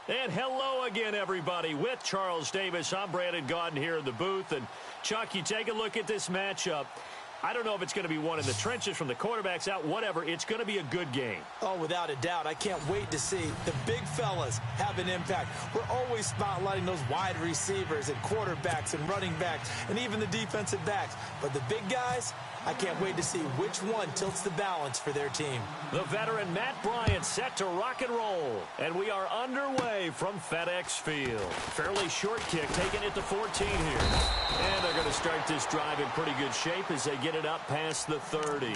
And hello again, everybody. With Charles Davis, I'm Brandon Gaudin here in the booth. And, Chuck, you take a look at this matchup. I don't know if it's going to be one in the trenches from the quarterbacks out, whatever. It's going to be a good game. Oh, without a doubt. I can't wait to see the big fellas have an impact. We're always spotlighting those wide receivers and quarterbacks and running backs and even the defensive backs. But the big guys, I can't wait to see which one tilts the balance for their team. The veteran Matt Bryant set to rock and roll. And we are underway from FedEx Field. Fairly short kick, taking it to 14 here. And they're going to start this drive in pretty good shape as they get it up past the 30.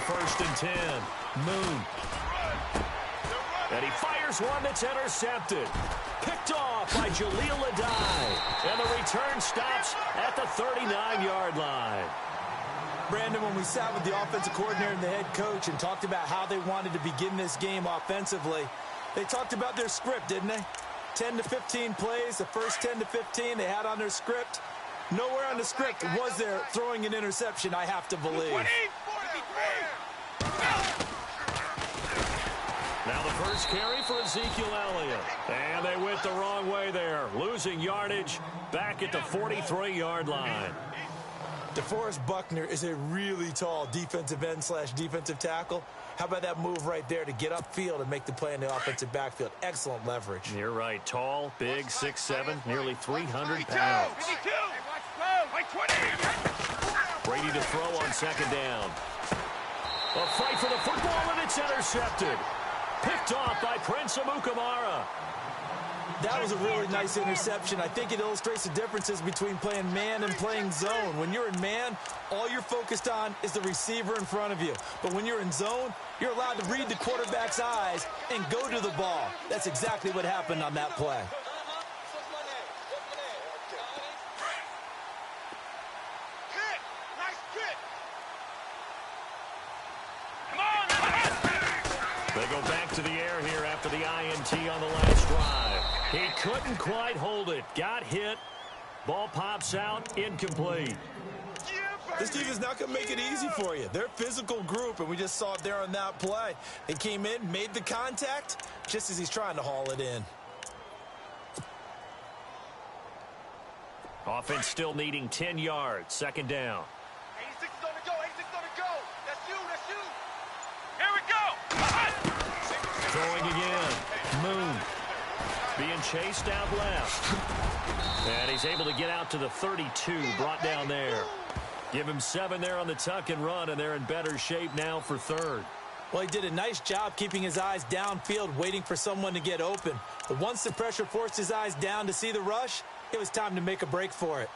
First and 10. Moon. And he fires one that's intercepted. Picked off by Jaleel Adai. And the return stops at the 39-yard line. Brandon, when we sat with the offensive coordinator and the head coach and talked about how they wanted to begin this game offensively, they talked about their script, didn't they? 10 to 15 plays, the first 10 to 15 they had on their script. Nowhere on the script was there throwing an interception, I have to believe. Now the first carry for Ezekiel Elliott. And they went the wrong way there. Losing yardage back at the 43-yard line. DeForest Buckner is a really tall defensive end / defensive tackle. How about that move right there to get upfield and make the play in the offensive backfield? Excellent leverage. You're right. Tall, big, 6'7", nearly 300 pounds. Brady to throw on second down. A fight for the football, and it's intercepted. Picked off by Prince Amukamara. That was a really nice interception. I think it illustrates the differences between playing man and playing zone. When you're in man, all you're focused on is the receiver in front of you. But when you're in zone, you're allowed to read the quarterback's eyes and go to the ball. That's exactly what happened on that play. They go back to the air here after the INT on the last drive. He couldn't quite hold it. Got hit. Ball pops out. Incomplete. This team is not going to make it easy for you. They're a physical group, and we just saw it there on that play. They came in, made the contact, just as he's trying to haul it in. Offense still needing 10 yards. Second down. 86 is on the go. 86 on the go. That's you. That's you. Here we go. Throwing again. Moon. Being chased out left. And he's able to get out to the 32. Brought down there. Give him 7 there on the tuck and run, and they're in better shape now for third. Well, he did a nice job keeping his eyes downfield, waiting for someone to get open. But once the pressure forced his eyes down to see the rush, it was time to make a break for it.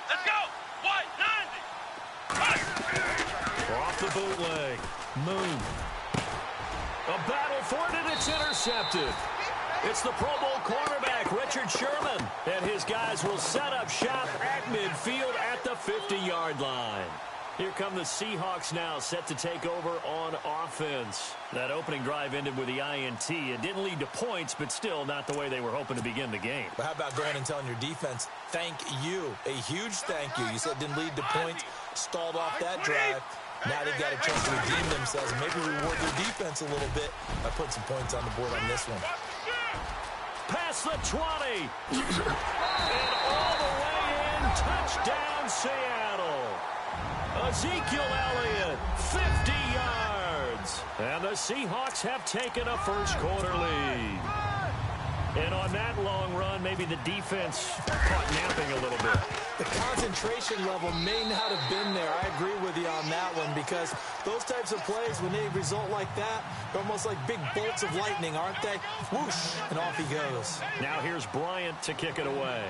Let's go. 190. Off the bootleg. Moon. A battle for it, and it's intercepted. It's the Pro Bowl cornerback, Richard Sherman. And his guys will set up shop at midfield at the 50-yard line. Here come the Seahawks now, set to take over on offense. That opening drive ended with the INT. It didn't lead to points, but still not the way they were hoping to begin the game. But how about going and telling your defense, thank you, a huge thank you. You said it didn't lead to points, stalled off that drive. Now they've got a chance to redeem themselves and maybe reward their defense a little bit by putting some points on the board on this one. Past the 20. And all the way in. Touchdown, Seattle. Ezekiel Elliott, 50 yards. And the Seahawks have taken a first quarter lead. And on that long run, maybe the defense caught napping a little bit. The concentration level may not have been there. I agree with you on that one because those types of plays, when they result like that, they're almost like big bolts of lightning, aren't they? Whoosh, and off he goes. Now here's Bryant to kick it away.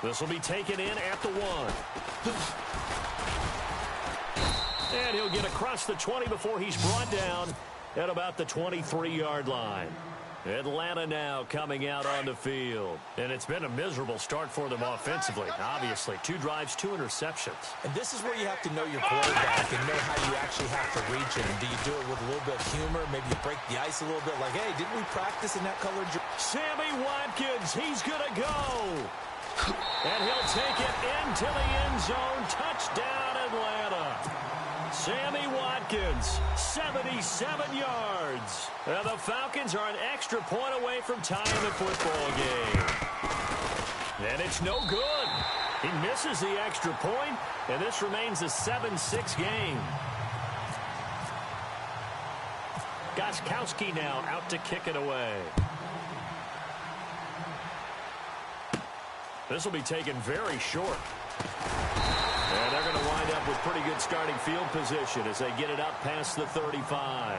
This will be taken in at the 1. And he'll get across the 20 before he's brought down at about the 23-yard line. Atlanta now coming out on the field. And it's been a miserable start for them offensively. Obviously, 2 drives, 2 interceptions. And this is where you have to know your quarterback and know how you actually have to reach him. Do you do it with a little bit of humor? Maybe you break the ice a little bit like, hey, didn't we practice in that colored jersey? Sammy Watkins, he's going to go. And he'll take it into the end zone. Touchdown, Atlanta. Sammy Watkins, 77 yards. And the Falcons are an extra point away from tying the football game. And it's no good. He misses the extra point, and this remains a 7-6 game. Gostkowski now out to kick it away. This will be taken very short. And they're going to wind up with pretty good starting field position as they get it up past the 35.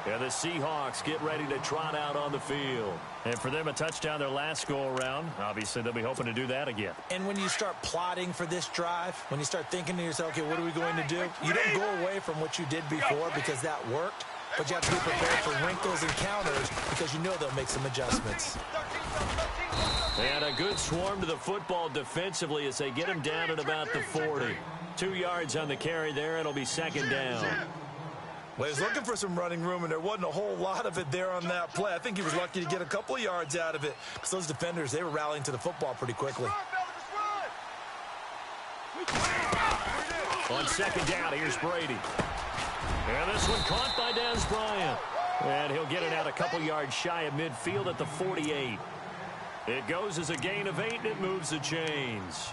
And the Seahawks get ready to trot out on the field. And for them, a touchdown their last go-around. Obviously, they'll be hoping to do that again. And when you start plotting for this drive, when you start thinking to yourself, okay, what are we going to do? You don't go away from what you did before because that worked. But you have to be prepared for wrinkles and counters because you know they'll make some adjustments. And a good swarm to the football defensively as they get him down at about the 40. 2 yards on the carry there. It'll be second down. Well, he was looking for some running room, and there wasn't a whole lot of it there on that play. I think he was lucky to get a couple of yards out of it because those defenders, they were rallying to the football pretty quickly. On second down, here's Brady. And this one caught by Dez Bryant. And he'll get it out a couple yards shy of midfield at the 48. It goes as a gain of 8, and it moves the chains.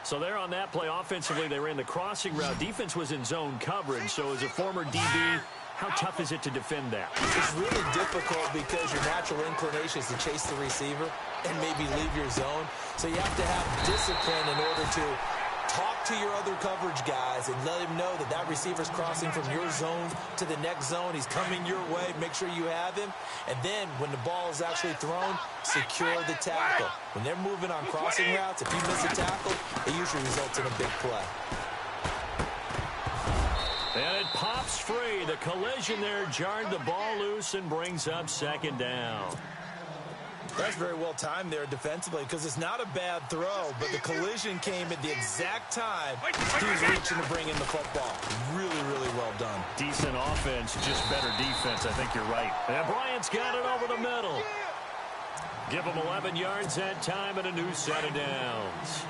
So there on that play, offensively, they ran the crossing route. Defense was in zone coverage, so as a former DB, how tough is it to defend that? It's really difficult because your natural inclination is to chase the receiver and maybe leave your zone. So you have to have discipline in order to talk to your other coverage guys and let him know that that receiver's crossing from your zone to the next zone. He's coming your way. Make sure you have him. And then when the ball is actually thrown, secure the tackle. When they're moving on crossing routes, if you miss a tackle, it usually results in a big play. And it pops free. The collision there jarred the ball loose and brings up second down. That's very well timed there defensively because it's not a bad throw, but the collision came at the exact time he was reaching to bring in the football. Really, really well done. Decent offense, just better defense. I think you're right. And Bryant's got it over the middle. Give him 11 yards that time and a new set of downs.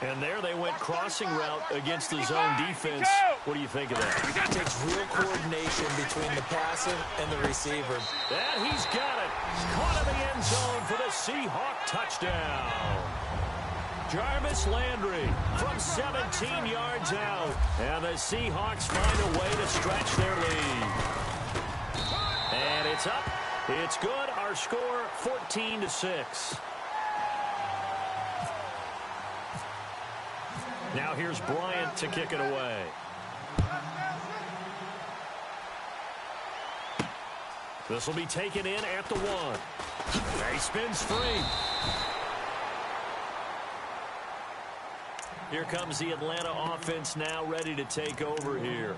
And there they went crossing route against the zone defense. What do you think of that? It takes real coordination between the passer and the receiver. And he's got it. He's caught in the end zone for the Seahawk touchdown. Jarvis Landry from 17 yards out. And the Seahawks find a way to stretch their lead. And it's up. It's good. Our score, 14-6. Now here's Bryant to kick it away. This will be taken in at the 1. He spins free. Here comes the Atlanta offense now ready to take over here.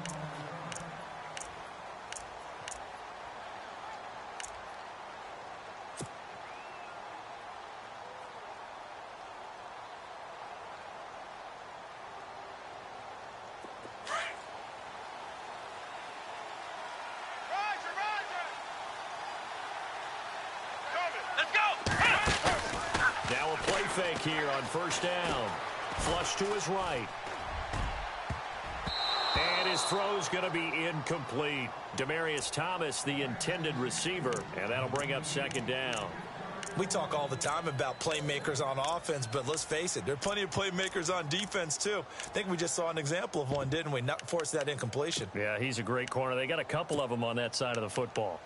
Fake here on first down. Flush to his right. And his throw's going to be incomplete. Demaryius Thomas, the intended receiver, and that'll bring up second down. We talk all the time about playmakers on offense, but let's face it, there are plenty of playmakers on defense, too. I think we just saw an example of one, didn't we? Not force that incompletion. Yeah, he's a great corner. They got a couple of them on that side of the football.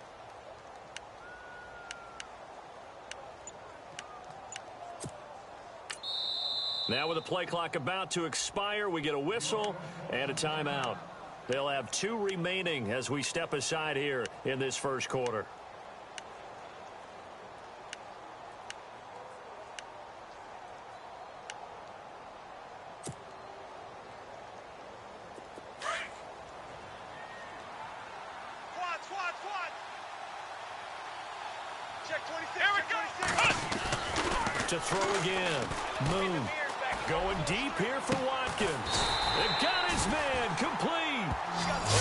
Now with the play clock about to expire, we get a whistle and a timeout. They'll have 2 remaining as we step aside here in this first quarter. Check 26. Here we go. To throw again. Moon going deep here for Watkins. They've got his man complete.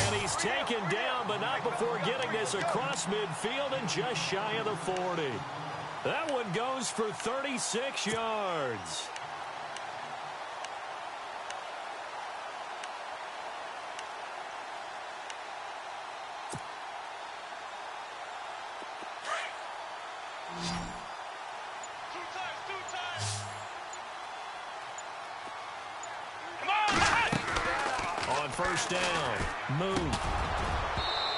And he's taken down, but not before getting this across midfield and just shy of the 40. That one goes for 36 yards. On first down, Moon.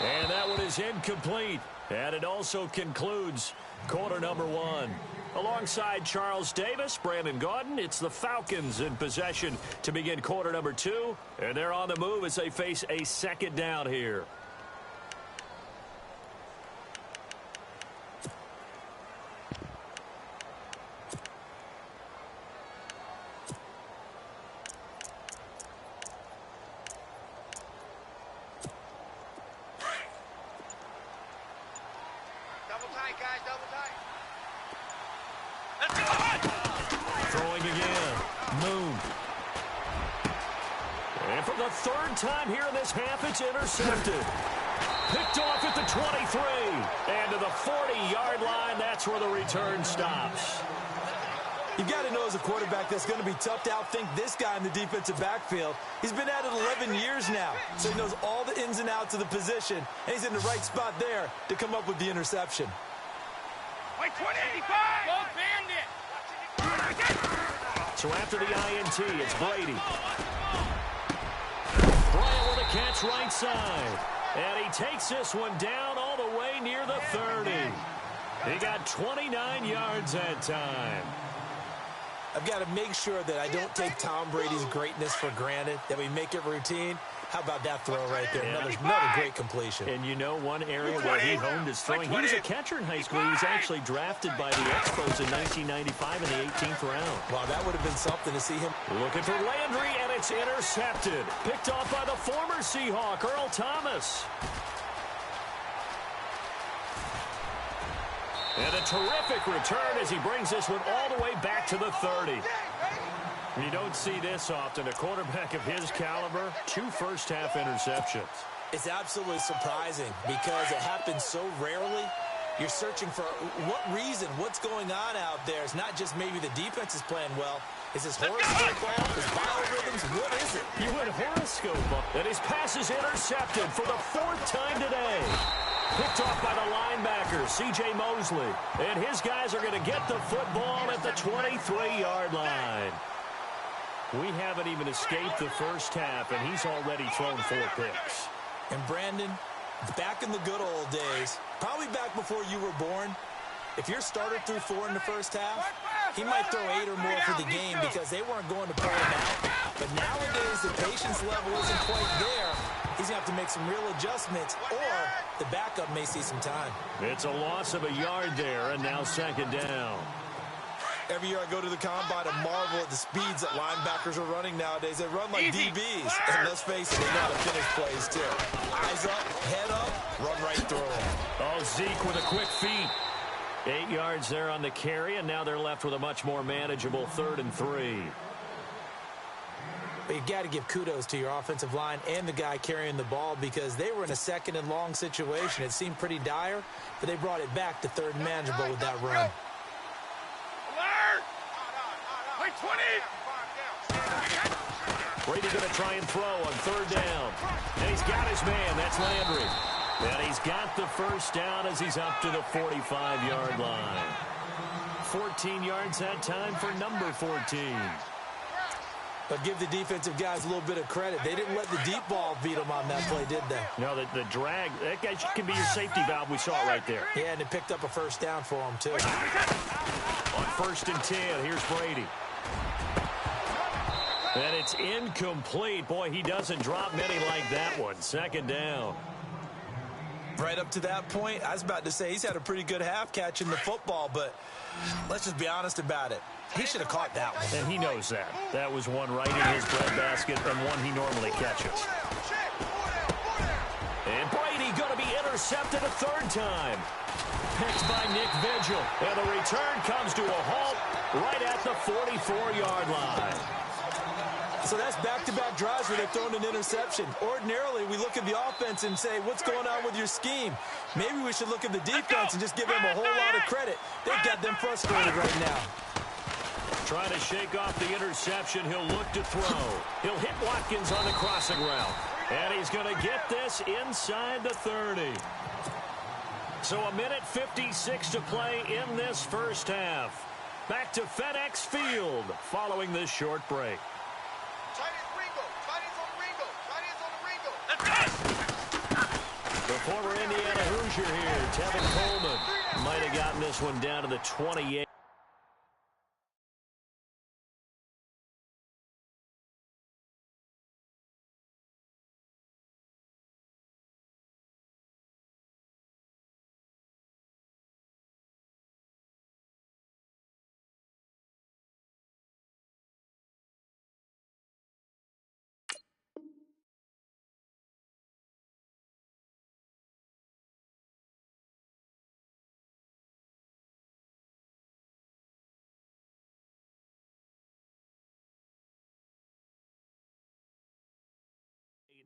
And that one is incomplete. And it also concludes quarter number one. Alongside Charles Davis, Brandon Gaudin, it's the Falcons in possession to begin quarter number two. And they're on the move as they face a second down here. Double tight, guys. Double tight. Throwing again. Moon. And for the third time here in this half, it's intercepted. Picked off at the 23. And to the 40-yard line, that's where the return stops. You've got to know as a quarterback that's going to be tough to outthink this guy in the defensive backfield. He's been at it 11 years now, so he knows all the ins and outs of the position, and he's in the right spot there to come up with the interception. Wait, 2085! Go Bandit! So after the INT, it's Brady. Bryant with a catch right side. And he takes this one down all the way near the 30. He got 29 yards that time. I've got to make sure that I don't take Tom Brady's greatness for granted, that we make it routine. How about that throw right there? Another great completion. And you know one area where he honed his throwing. He was a catcher in high school. He was actually drafted by the Expos in 1995 in the 18th round. Wow, that would have been something to see him. Looking for Landry, and it's intercepted. Picked off by the former Seahawk, Earl Thomas. And a terrific return as he brings this one all the way back to the 30. You don't see this often. A quarterback of his caliber, 2 first-half interceptions. It's absolutely surprising because it happens so rarely. You're searching for what reason, what's going on out there. It's not just maybe the defense is playing well. Is his horoscope off? His biorhythms? What is it? You went horoscope up. And his pass is intercepted for the 4th time today. Picked off by the linebacker, C.J. Mosley. And his guys are going to get the football at the 23-yard line. We haven't even escaped the first half, and he's already thrown 4 picks. And Brandon, back in the good old days, probably back before you were born, if your starter threw 4 in the first half, he might throw 8 or more for the game because they weren't going to pull him out. But nowadays, the patience level isn't quite there. He's going to have to make some real adjustments, or the backup may see some time. It's a loss of a yard there, and now second down. Every year I go to the combine and marvel at the speeds that linebackers are running nowadays. They run like DBs. And let's face it, they know how to finish plays, too. Eyes up, head up, run right through them. Oh, Zeke with a quick feet. 8 yards there on the carry, and now they're left with a much more manageable 3rd and 3. But you've got to give kudos to your offensive line and the guy carrying the ball because they were in a 2nd and long situation. It seemed pretty dire, but they brought it back to 3rd and manageable with that run. Wait, 20! Brady going to try and throw on 3rd down. And he's got his man. That's Landry. And he's got the first down as he's up to the 45-yard line. 14 yards that time for number 14. But give the defensive guys a little bit of credit. They didn't let the deep ball beat them on that play, did they? No, the drag, that guy can be your safety valve. We saw it right there. Yeah, and it picked up a first down for him, too. On 1st and 10, here's Brady. And it's incomplete. Boy, he doesn't drop many like that one. 2nd down. Right up to that point, I was about to say he's had a pretty good half catching the football, but let's just be honest about it. He should have caught that one. And he knows that. That was one right in his breadbasket and one he normally catches. And Brady going to be intercepted intercepted a third time. Picked by Nick Vigil. And the return comes to a halt right at the 44-yard line. So that's back-to-back drives where they're throwing an interception. Ordinarily, we look at the offense and say, what's going on with your scheme? Maybe we should look at the defense and just give them a whole lot of credit. They've got them frustrated right now. Trying to shake off the interception. He'll look to throw. He'll hit Watkins on the crossing route. And he's going to get this inside the 30. So a minute 56 to play in this first half. Back to FedEx Field following this short break. The former Indiana Hoosier here, Tevin Coleman, might have gotten this one down to the 28.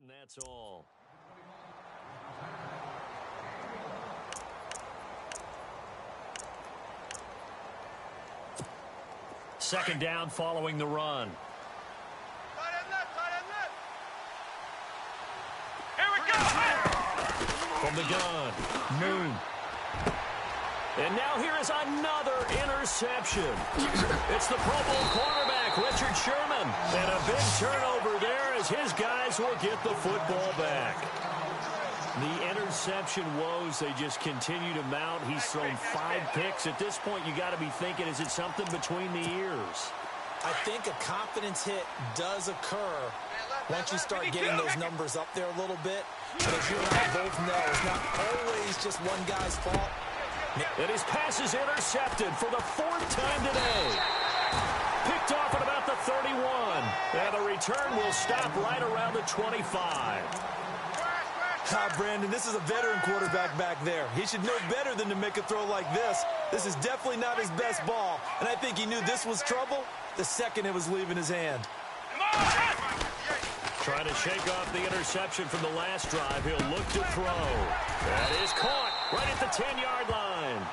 And that's all. Second down following the run. Here we go! From the gun, Moon. And now here is another interception. It's the Pro Bowl cornerback, Richard Sherman. And a big turnover there as his guys will get the football back. The interception woes, they just continue to mount. He's thrown 5 picks. At this point, you got to be thinking, is it something between the ears? I think a confidence hit does occur once you start getting those numbers up there a little bit. But as you and I both know, it's not always just one guy's fault. And his pass is intercepted for the 4th time today. Picked off at about the 31. And the return will stop right around the 25. Brandon, this is a veteran quarterback back there. He should know better than to make a throw like this. This is definitely not his best ball. And I think he knew this was trouble the second it was leaving his hand. Trying to shake off the interception from the last drive. He'll look to throw. That is caught right at the 10-yard line.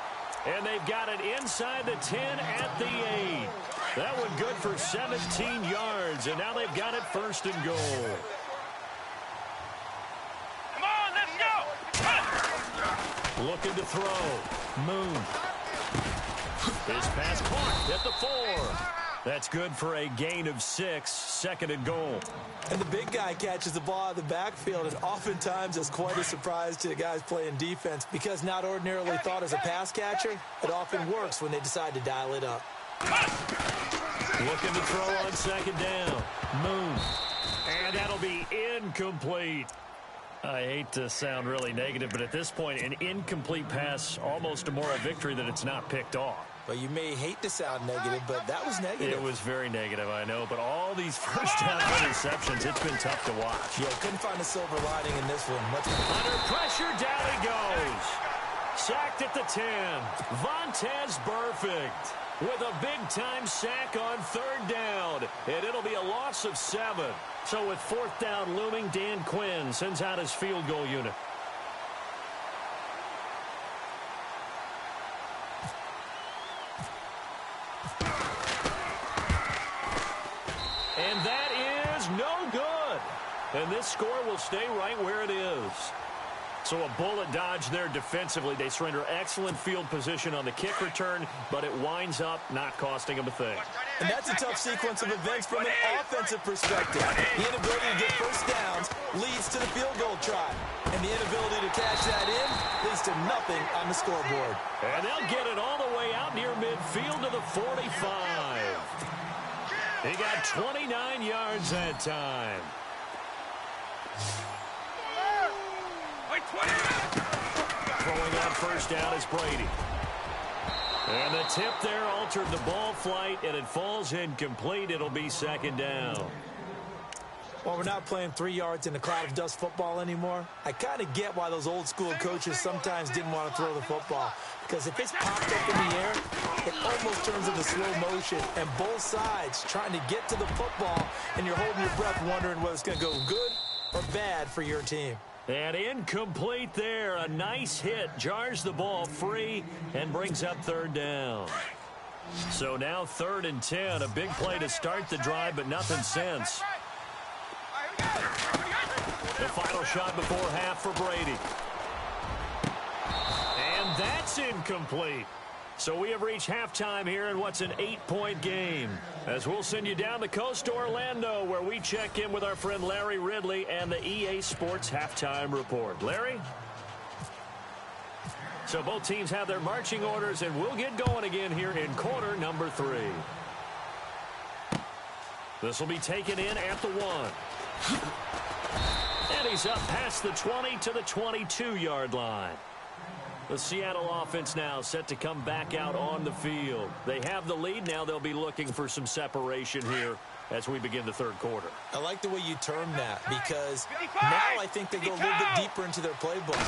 And they've got it inside the 10 at the 8. That one good for 17 yards. And now they've got it 1st and goal. Come on, let's go! Looking to throw. Moon. His pass caught at the 4. That's good for a gain of 6, 2nd and goal. And the big guy catches the ball out of the backfield, and oftentimes it's quite a surprise to the guys playing defense because not ordinarily thought as a pass catcher, it often works when they decide to dial it up. Looking to throw on 2nd down. Moon. And that'll be incomplete. I hate to sound really negative, but at this point, an incomplete pass, almost a moral victory that it's not picked off. Well, you may hate to sound negative, but that was negative. It was very negative, I know. But all these first down interceptions, it's been tough to watch. Yeah, couldn't find a silver lining in this one. Under pressure, down he goes. Sacked at the 10. Vontaze Burfict with a big-time sack on 3rd down. And it'll be a loss of 7. So with 4th down looming, Dan Quinn sends out his field goal unit. And that is no good. And this score will stay right where it is. So a bullet dodge there defensively. They surrender excellent field position on the kick return, but it winds up not costing them a thing. And that's a tough sequence of events from an offensive perspective. The inability to get first downs leads to the field goal try. And the inability to cash that in leads to nothing on the scoreboard. And they'll get it all the way out near midfield to the 45. He got 29 yards that time. Throwing on 1st down is Brady. And the tip there altered the ball flight, and it falls incomplete. It'll be 2nd down. While we're not playing 3 yards in a cloud of dust football anymore, I kind of get why those old school coaches sometimes didn't want to throw the football. Because if it's popped up in the air, it almost turns into slow motion. And both sides trying to get to the football, and you're holding your breath wondering whether it's going to go good or bad for your team. And incomplete there. A nice hit. Jars the ball free and brings up third down. So now 3rd and 10. A big play to start the drive, but nothing since. The final shot before half for Brady. And that's incomplete. So we have reached halftime here in what's an 8-point game. As we'll send you down the coast to Orlando, where we check in with our friend Larry Ridley and the EA Sports Halftime Report. Larry? So both teams have their marching orders, and we'll get going again here in quarter number 3. This will be taken in at the 1. And he's up past the 20 to the 22-yard line. The Seattle offense now set to come back out on the field. They have the lead. Now they'll be looking for some separation here as we begin the 3rd quarter. I like the way you term that, because now I think they go a little bit deeper into their playbook.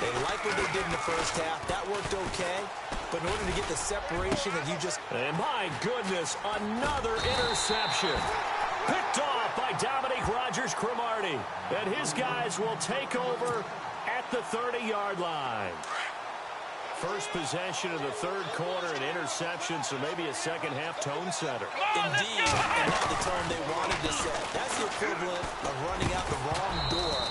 They like what they did in the first half. That worked okay. But in order to get the separation that you just... And my goodness, another interception. Picked off by Dominique Rodgers-Cromartie. And his guys will take over at the 30-yard line. First possession of the 3rd quarter, an interception, so maybe a second-half tone setter. Indeed, and not the tone they wanted to set. That's the equivalent of running out the wrong door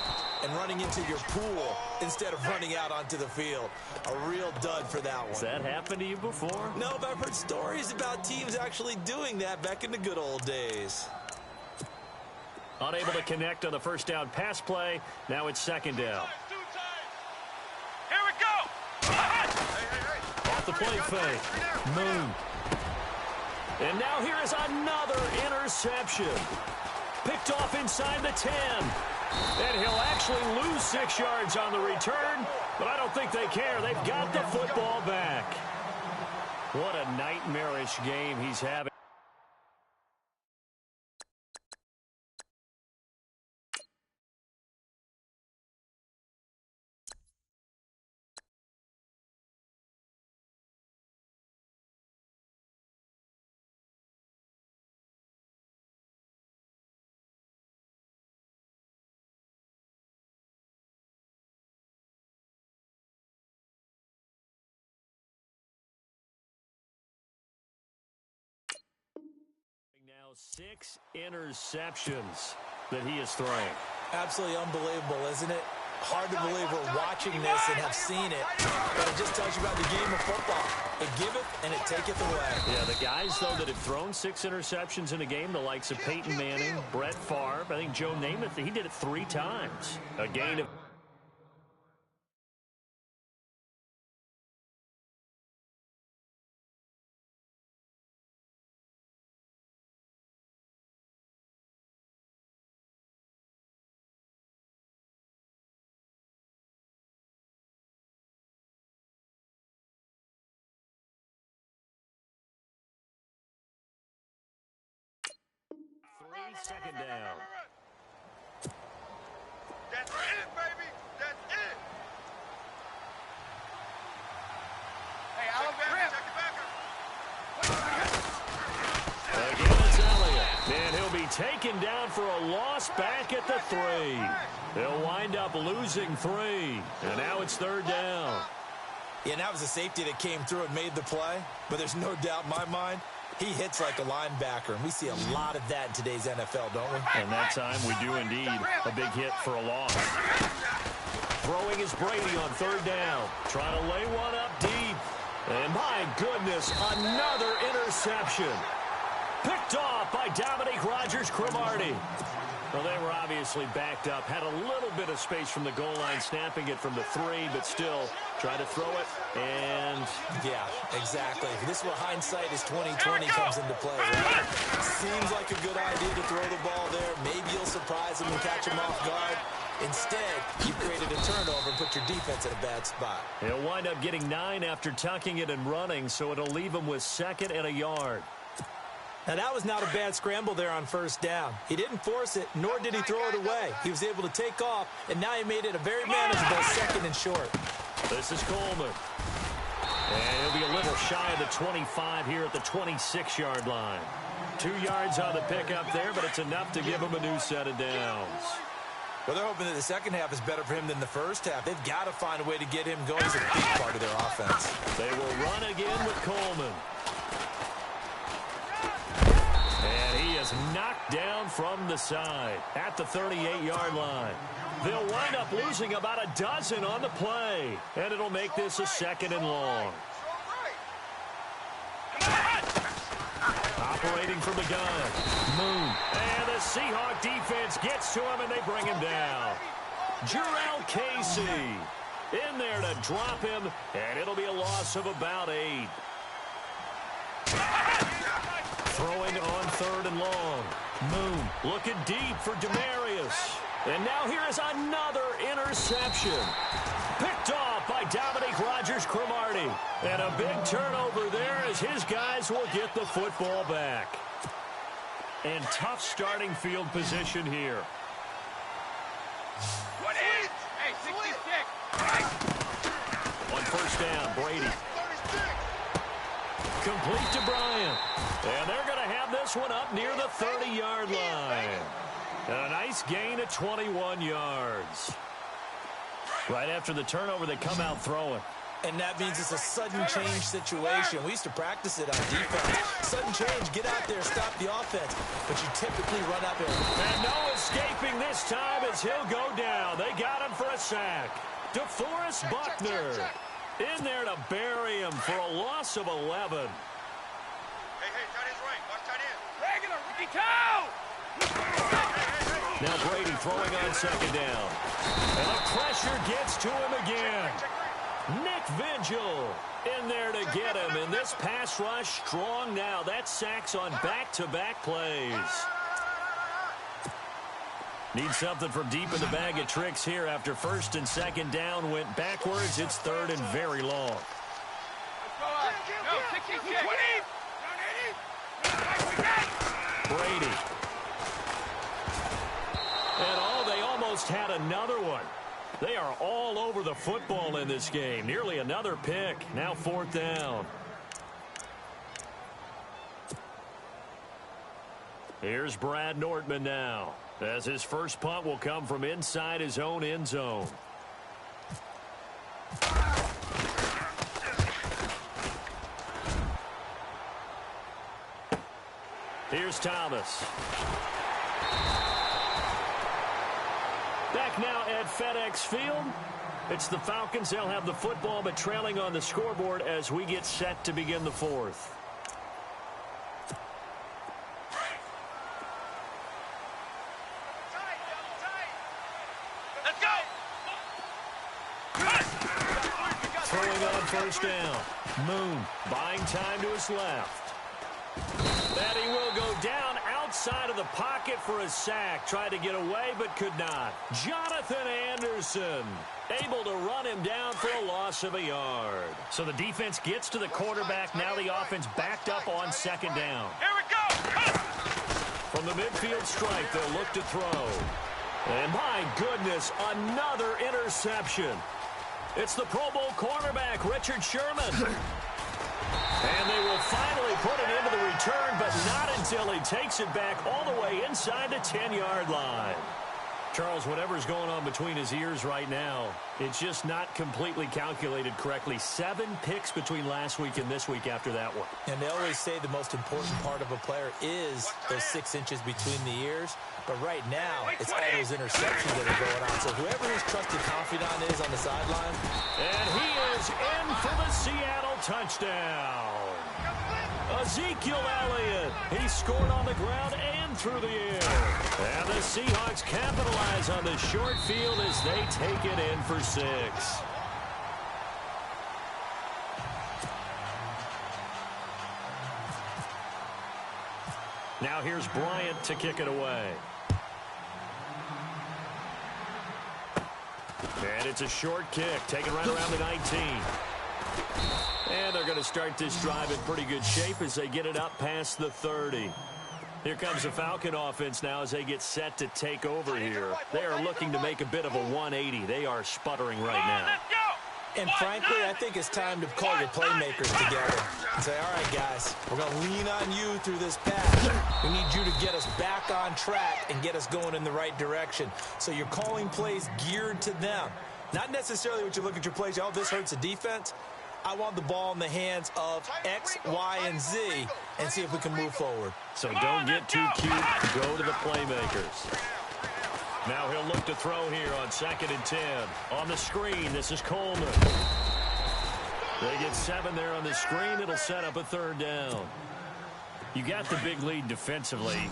and running into your pool instead of running out onto the field. A real dud for that one. Has that happened to you before? No, but I've heard stories about teams actually doing that back in the good old days. Unable to connect on the first down pass play. Now it's 2nd down. Here we go. Off the play fake. Moon. And now here is another interception. Picked off inside the 10. And he'll actually lose 6 yards on the return, but I don't think they care. They've got the football back. What a nightmarish game he's having. Now 6 interceptions that he has thrown. Absolutely unbelievable, isn't it? Hard to believe we're watching this and have seen it. But it just tells you about the game of football. It giveth and it taketh away. Yeah, the guys, though, that have thrown 6 interceptions in a game, the likes of Peyton Manning, Brett Favre, I think Joe Namath, he did it 3 times. A gain of... Second down. That's it, baby. That's it. Hey, Alan, Again, it's Elliott. And he'll be taken down for a loss back at the 3. They'll wind up losing 3. And now it's 3rd down. Yeah, and that was a safety that came through and made the play. But there's no doubt in my mind, he hits like a linebacker, and we see a lot of that in today's NFL, don't we? And that time we do indeed. A big hit for a loss. Throwing is Brady on 3rd down. Trying to lay one up deep. And my goodness, another interception. Picked off by Dominique Rodgers-Cromartie. Well, they were obviously backed up. Had a little bit of space from the goal line, snapping it from the 3, but still try to throw it. And yeah, exactly. This is where hindsight is 20/20 comes into play, right? Seems like a good idea to throw the ball there. Maybe you'll surprise them and catch them off guard. Instead, you created a turnover and put your defense in a bad spot. He'll wind up getting 9 after tucking it and running, so it'll leave him with 2nd and a yard. Now, that was not a bad scramble there on first down. He didn't force it, nor did he throw it away. He was able to take off, and now he made it a very manageable 2nd and short. This is Coleman. And he'll be a little shy of the 25 here at the 26-yard line. 2 yards on the pickup there, but it's enough to give him a new set of downs. Well, they're hoping that the second half is better for him than the first half. They've got to find a way to get him going. He's a big part of their offense. They will run again with Coleman. And he is knocked down from the side at the 38-yard line. They'll wind up losing about a dozen on the play. And it'll make this a 2nd and long. Operating from the gun. Moon. And the Seahawk defense gets to him, and they bring him down. Jarrell Casey in there to drop him, and it'll be a loss of about 8. Throwing on 3rd and long. Moon looking deep for Demarius. And now here is another interception. Picked off by Dominique Rodgers-Cromartie. And a big turnover there as his guys will get the football back. And tough starting field position here. What is? Hey, 66. On first down, Brady. Complete to Bryant. And they're going to have this one up near the 30-yard line. A nice gain of 21 yards. Right after the turnover, they come out throwing. And that means it's a sudden change situation. We used to practice it on defense. Sudden change, get out there, stop the offense. But you typically run up there. And no escaping this time as he'll go down. They got him for a sack. DeForest Buckner in there to bury him for a loss of 11. Hey, tight end's right. Watch tight end. Regular, Ricky Cow! Now Brady throwing on 2nd down. And the pressure gets to him again. Nick Vigil in there to get him. And this pass rush strong now. That's sacks on back-to-back plays. Need something from deep in the bag of tricks here after 1st and 2nd down went backwards. It's 3rd and very long. Brady. And they almost had another one. They are all over the football in this game. Nearly another pick. Now 4th down. Here's Brad Nortman now, as his first punt will come from inside his own end zone. Here's Thomas. Back now at FedEx Field. It's the Falcons. They'll have the football, but trailing on the scoreboard as we get set to begin the 4th. Throwing on first down. Moon buying time to his left. And he will go down outside of the pocket for a sack. Tried to get away, but could not. Jonathan Anderson able to run him down for a loss of a yard. So the defense gets to the quarterback. Now the offense backed up on 2nd down. Here we go! From the midfield stripe, they'll look to throw. And my goodness, another interception. It's the Pro Bowl cornerback, Richard Sherman. And they will finally put it into the return, but not until he takes it back all the way inside the 10-yard line. Charles, whatever's going on between his ears right now, it's just not completely calculated correctly. 7 picks between last week and this week after that one. And they always say the most important part of a player is those 6 inches between the ears. But right now, it's all those interceptions that are going on. So whoever his trusted confidant is on the sideline. And he is in for the Seattle touchdown. Ezekiel Elliott. He scored on the ground and through the air. And the Seahawks capitalize on the short field as they take it in for 6. Now here's Bryant to kick it away. And it's a short kick, taken right around the 19. And they're going to start this drive in pretty good shape as they get it up past the 30. Here comes the Falcon offense now as they get set to take over here. They are looking to make a bit of a 180. They are sputtering right now. And frankly, I think it's time to call your playmakers together and say, all right, guys, we're going to lean on you through this pass. We need you to get us back on track and get us going in the right direction. So you're calling plays geared to them. Not necessarily what you look at your plays, oh, this hurts the defense. I want the ball in the hands of X, Y, and Z and see if we can move forward. So don't get too cute. Go to the playmakers. Now he'll look to throw here on 2nd and 10. On the screen, this is Coleman. They get 7 there on the screen. It'll set up a 3rd down. You got the big lead defensively.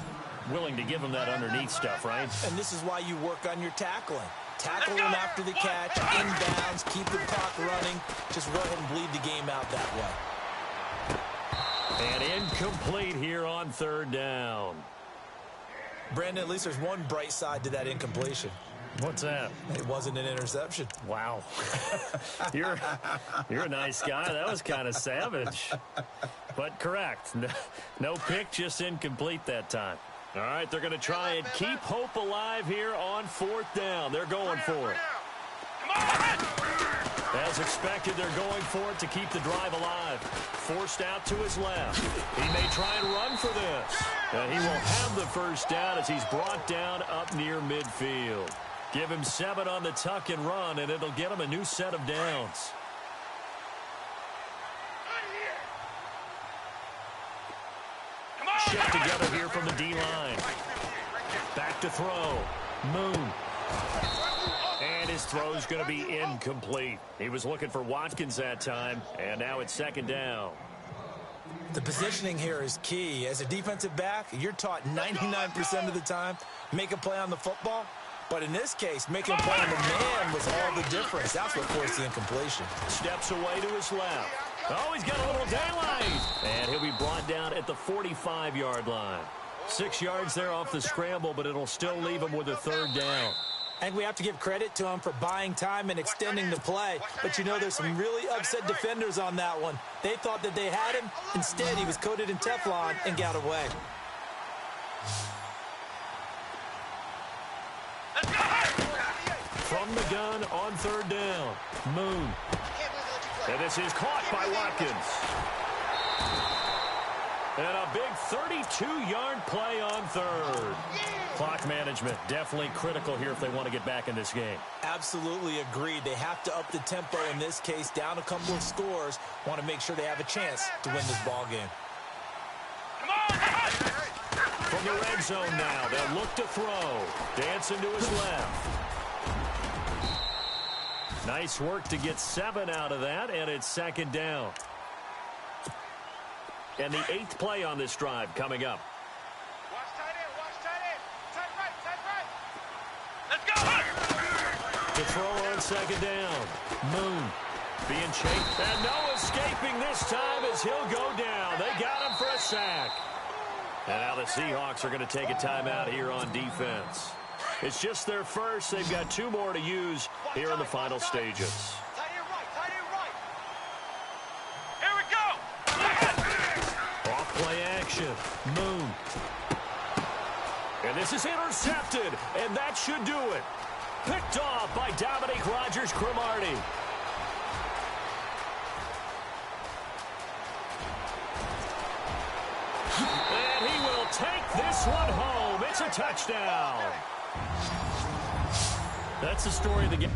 Willing to give them that underneath stuff, right? And this is why you work on your tackling. Tackle them after the catch, inbounds, keep the clock running. Just go ahead and bleed the game out that way. And incomplete here on 3rd down. Brandon, at least there's one bright side to that incompletion. What's that? It wasn't an interception. Wow. You're a nice guy. That was kind of savage. But correct. No pick, just incomplete that time. All right, they're going to try and keep hope alive here on 4th down. They're going for it. As expected, they're going for it to keep the drive alive. Forced out to his left. He may try and run for this. And he will have the 1st down as he's brought down up near midfield. Give him 7 on the tuck and run, and it'll get him a new set of downs. Shift together here from the D-line. Back to throw. Moon. And his throw's going to be incomplete. He was looking for Watkins that time, and now it's 2nd down. The positioning here is key. As a defensive back, you're taught 99% of the time, make a play on the football. But in this case, making a play on the man was all the difference. That's what forced the incompletion. Steps away to his left. Oh, he's got a little daylight. And he'll be brought down at the 45-yard line. 6 yards there off the scramble, but it'll still leave him with a 3rd down. And we have to give credit to him for buying time and extending the play. But, you know, there's some really upset defenders on that one. They thought that they had him. Instead, he was coated in Teflon and got away. From the gun on 3rd down. Moon. And this is caught by Watkins. And a big 32-yard play on 3rd. Clock management definitely critical here if they want to get back in this game. Absolutely agreed. They have to up the tempo in this case, down a couple of scores. Want to make sure they have a chance to win this ball game. From the red zone now, they'll look to throw. Dancing to his left. Nice work to get 7 out of that, and it's 2nd down. And the 8th play on this drive coming up. Watch tight end, watch tight end. Tight right, tight right. Let's go! The throw on 2nd down. Moon being chased. And no escaping this time as he'll go down. They got him for a sack. And now the Seahawks are going to take a timeout here on defense. It's just their first. They've got 2 more to use here in the final stages. Tight end right, tight end right. Here we go! Off play action. Moon. And this is intercepted. And that should do it. Picked off by Dominique Rodgers-Cromartie. And he will take this one home. It's a touchdown. That's the story of the game.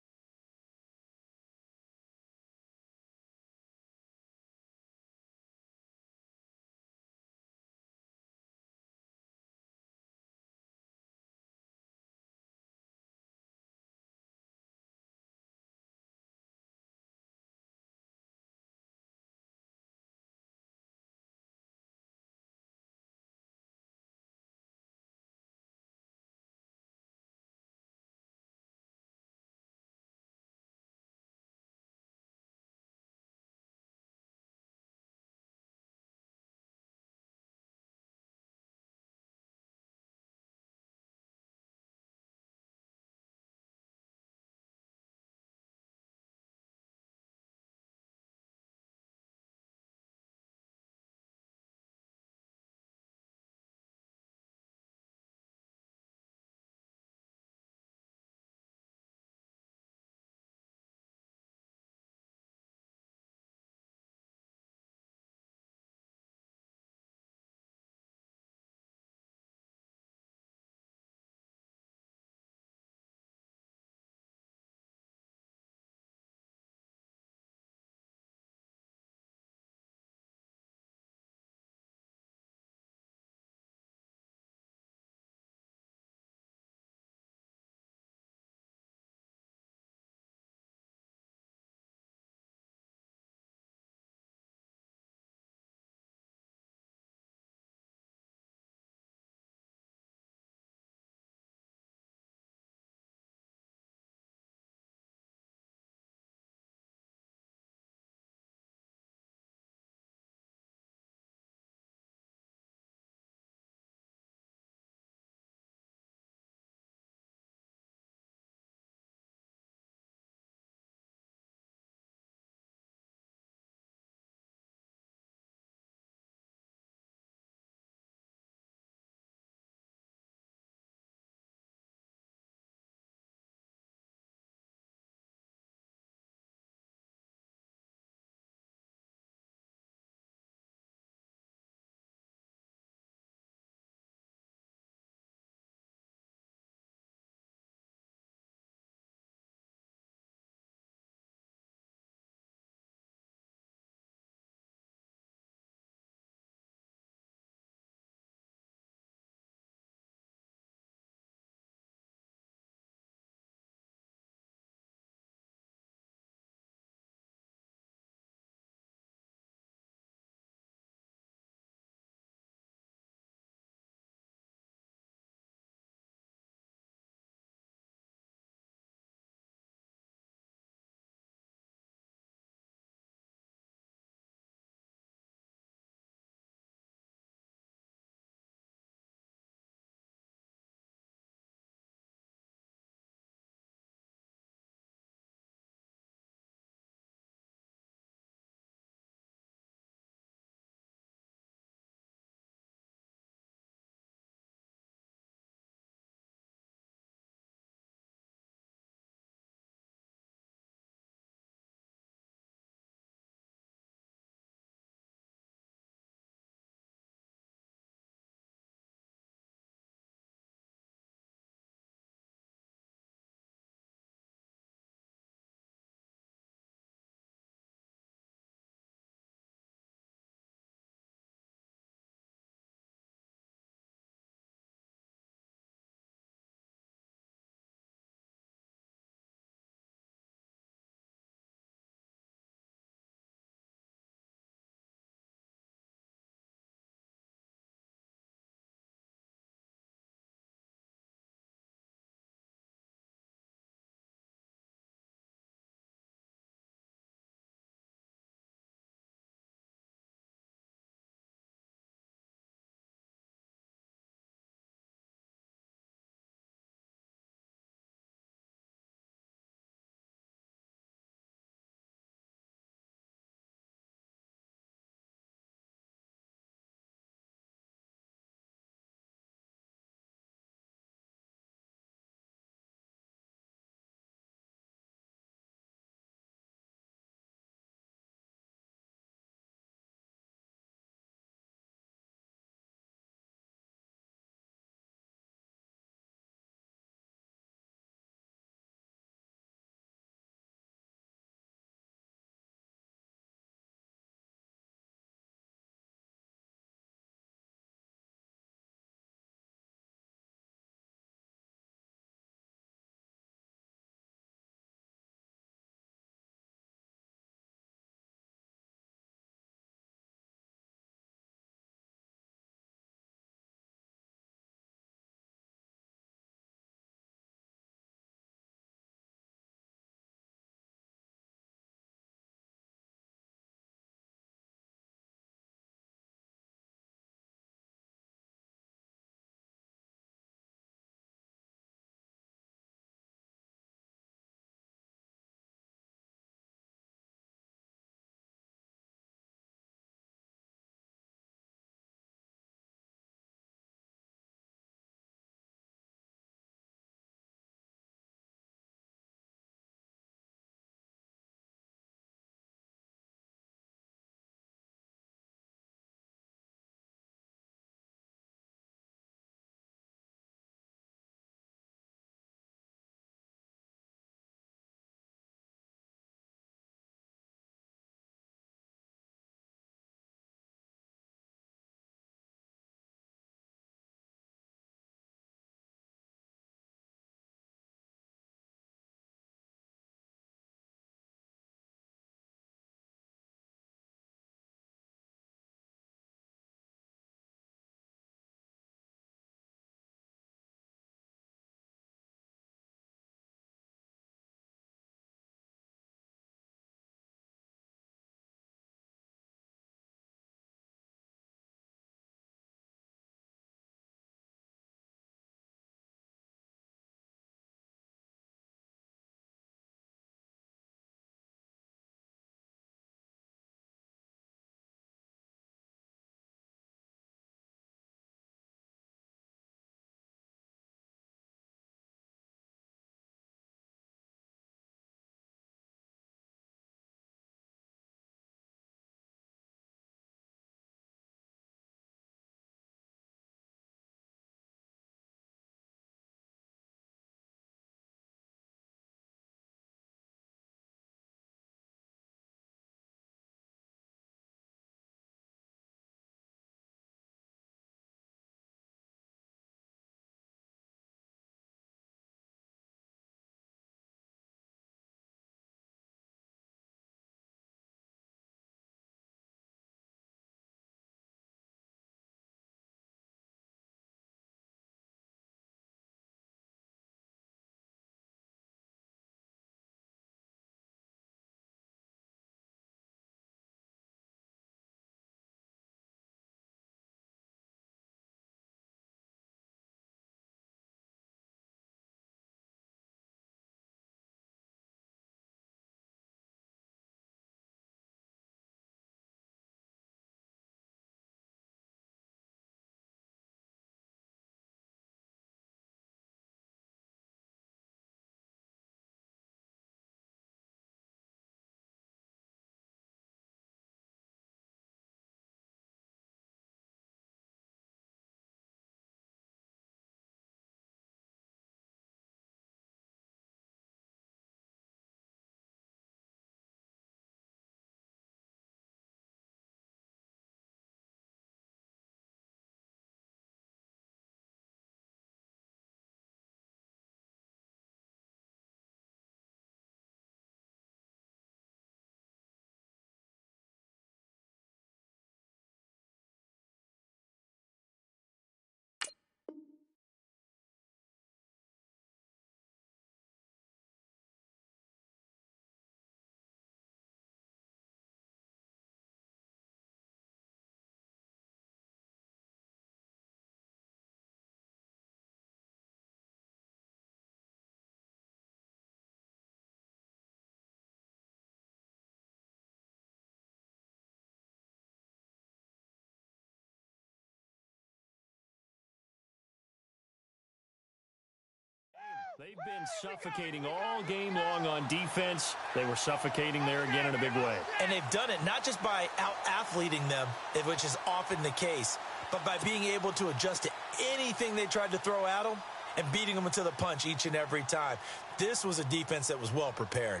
They've been suffocating all game long on defense. They were suffocating there again in a big way. And they've done it not just by out-athleting them, which is often the case, but by being able to adjust to anything they tried to throw at them and beating them to the punch each and every time. This was a defense that was well prepared.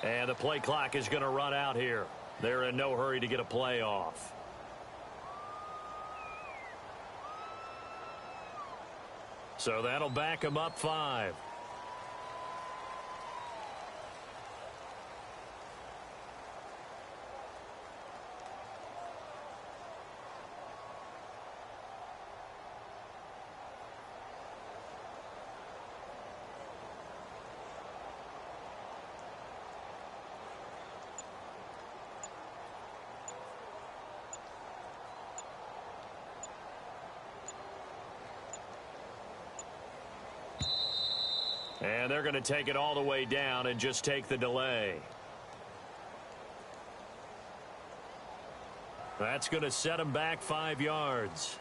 And the play clock is going to run out here. They're in no hurry to get a play off. So that'll back them up 5. And they're going to take it all the way down and just take the delay. That's going to set them back 5 yards.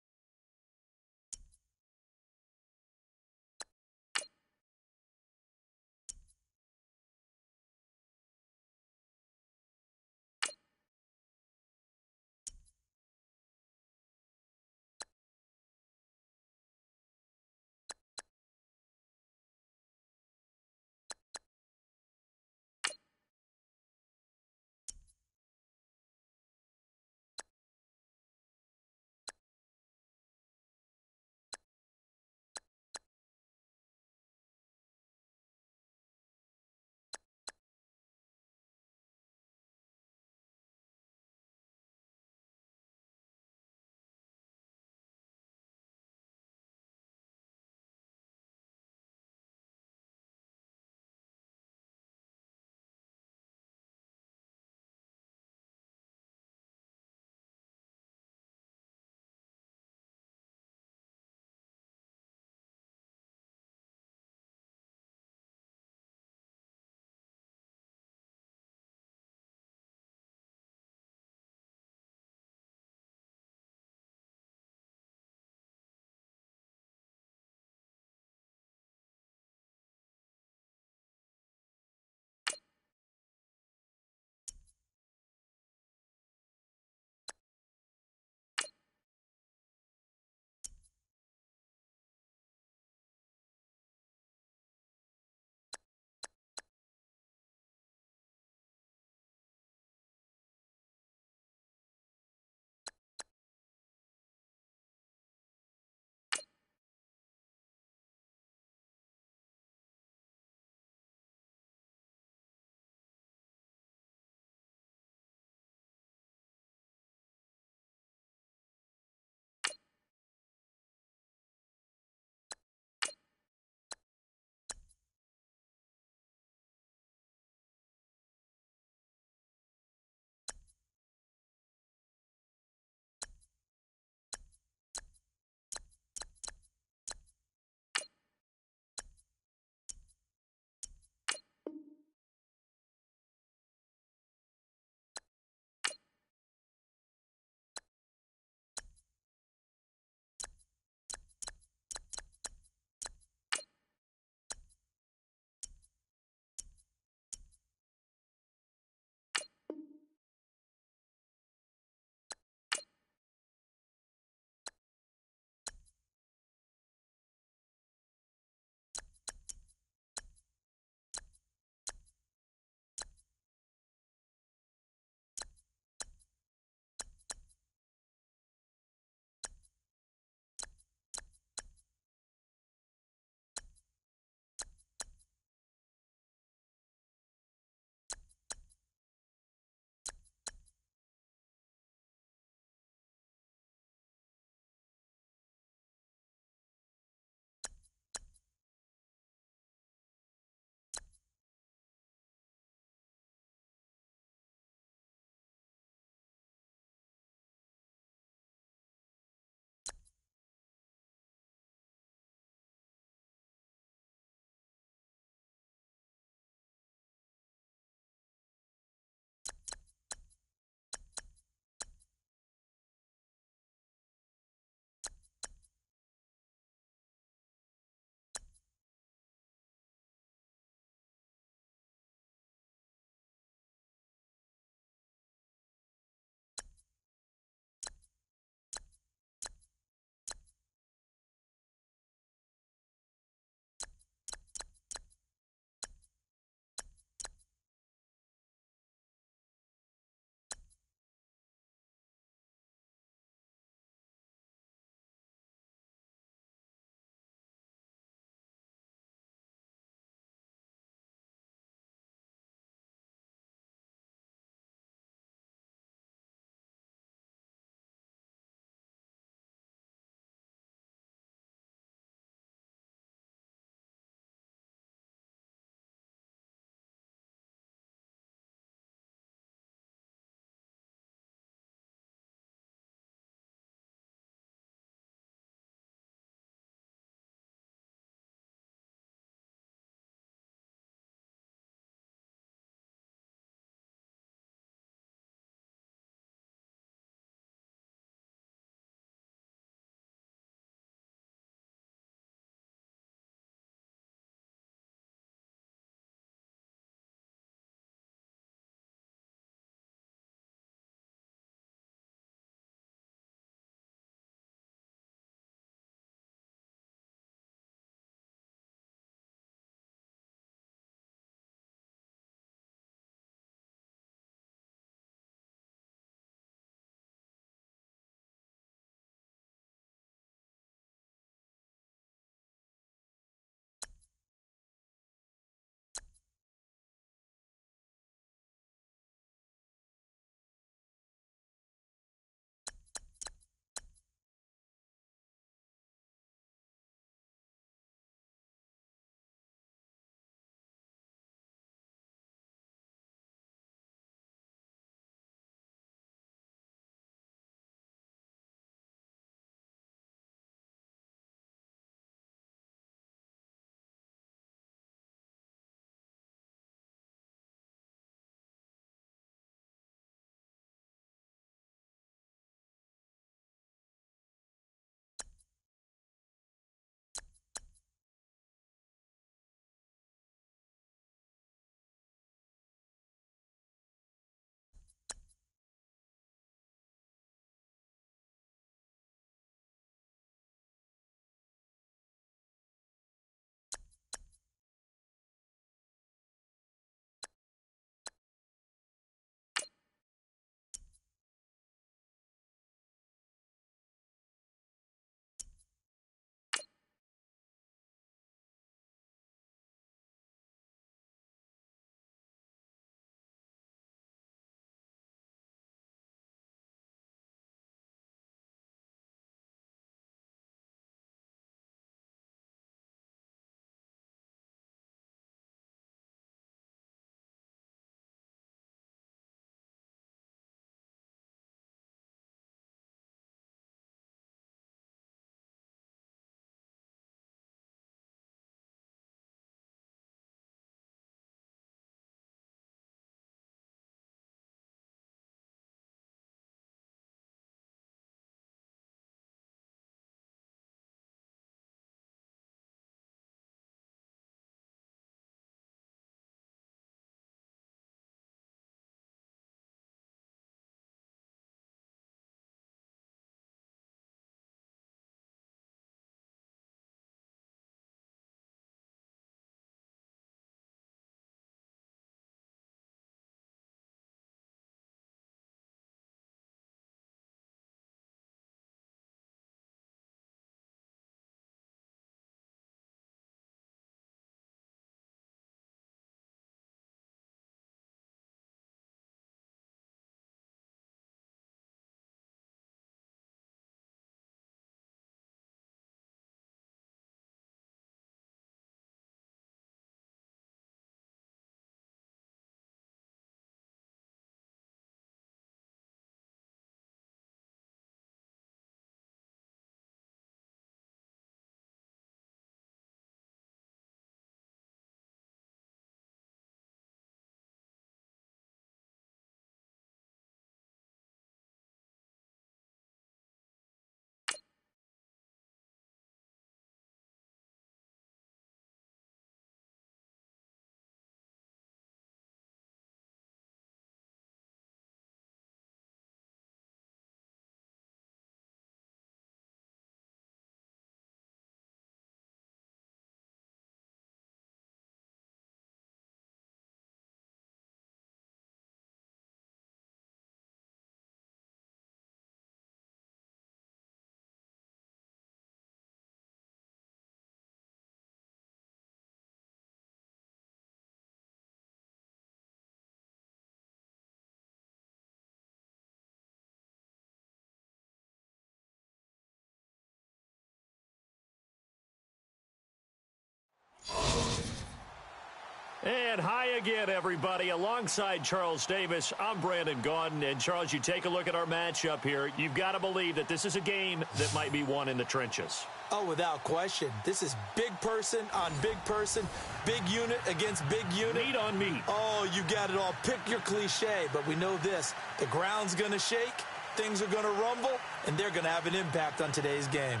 And hi again, everybody. Alongside Charles Davis, I'm Brandon Gaudin. And, Charles, you take a look at our matchup here. You've got to believe that this is a game that might be won in the trenches. Oh, without question. This is big person on big person, big unit against big unit. Meat on meat. Oh, you got it all. Pick your cliche, but we know this. The ground's going to shake, things are going to rumble, and they're going to have an impact on today's game.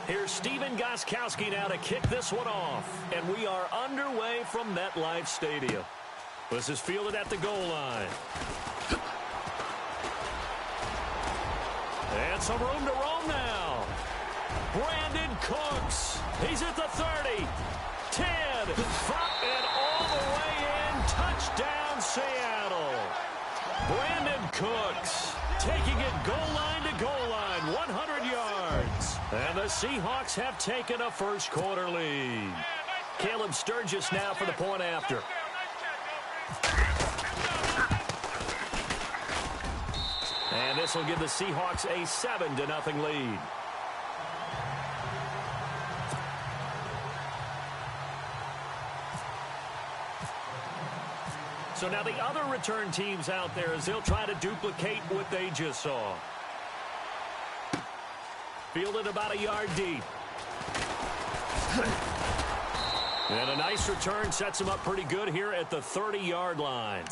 Here's Stephen Gostkowski now to kick this one off. And we are underway from MetLife Stadium. This is fielded at the goal line. And some room to roam now. Brandon Cooks. He's at the 30. 10. 5. And all the way in. Touchdown, Seattle. Brandon Cooks taking it goal line to goal line. 100 yards. And the Seahawks have taken a first quarter lead. Caleb Sturgis now for the point after. And this will give the Seahawks a 7-0 lead. So now the other return teams out there as they'll try to duplicate what they just saw. Fielded about a yard deep. And a nice return sets him up pretty good here at the 30-yard line.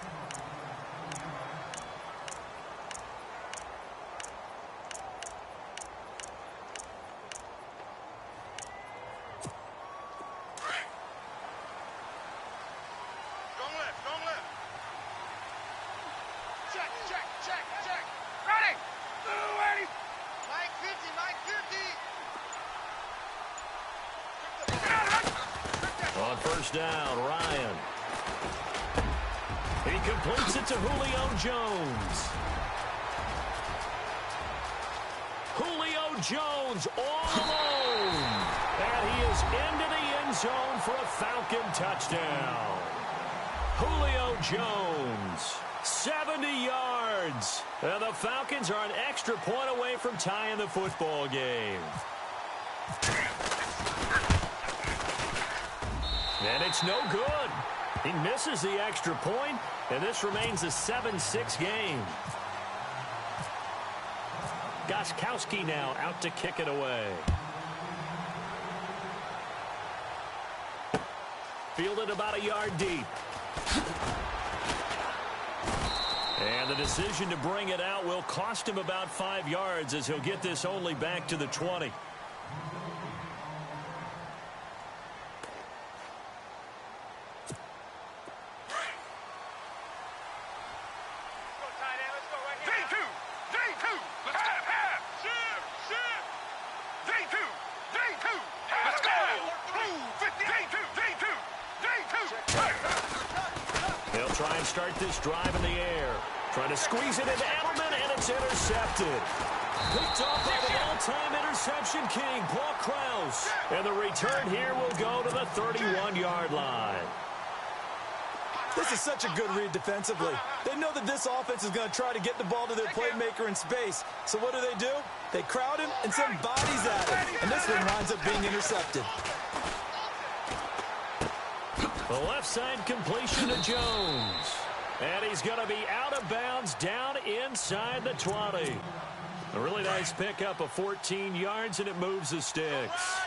Down, Ryan. He completes it to Julio Jones. Julio Jones all alone. And he is into the end zone for a Falcon touchdown. Julio Jones, 70 yards. And the Falcons are an extra point away from tying the football game. And it's no good. He misses the extra point, and this remains a 7-6 game. Gostkowski now out to kick it away. Fielded about a yard deep. And the decision to bring it out will cost him about 5 yards as he'll get this only back to the 20. Try and start this drive in the air. Trying to squeeze it into Edelman, and it's intercepted. Picked off by the all-time interception king, Paul Krause. And the return here will go to the 31-yard line. This is such a good read defensively. They know that this offense is going to try to get the ball to their playmaker in space. So what do? They crowd him and send bodies at him. And this one winds up being intercepted. The left side completion to Jones. And he's going to be out of bounds down inside the 20. A really nice pickup of 14 yards, and it moves the sticks.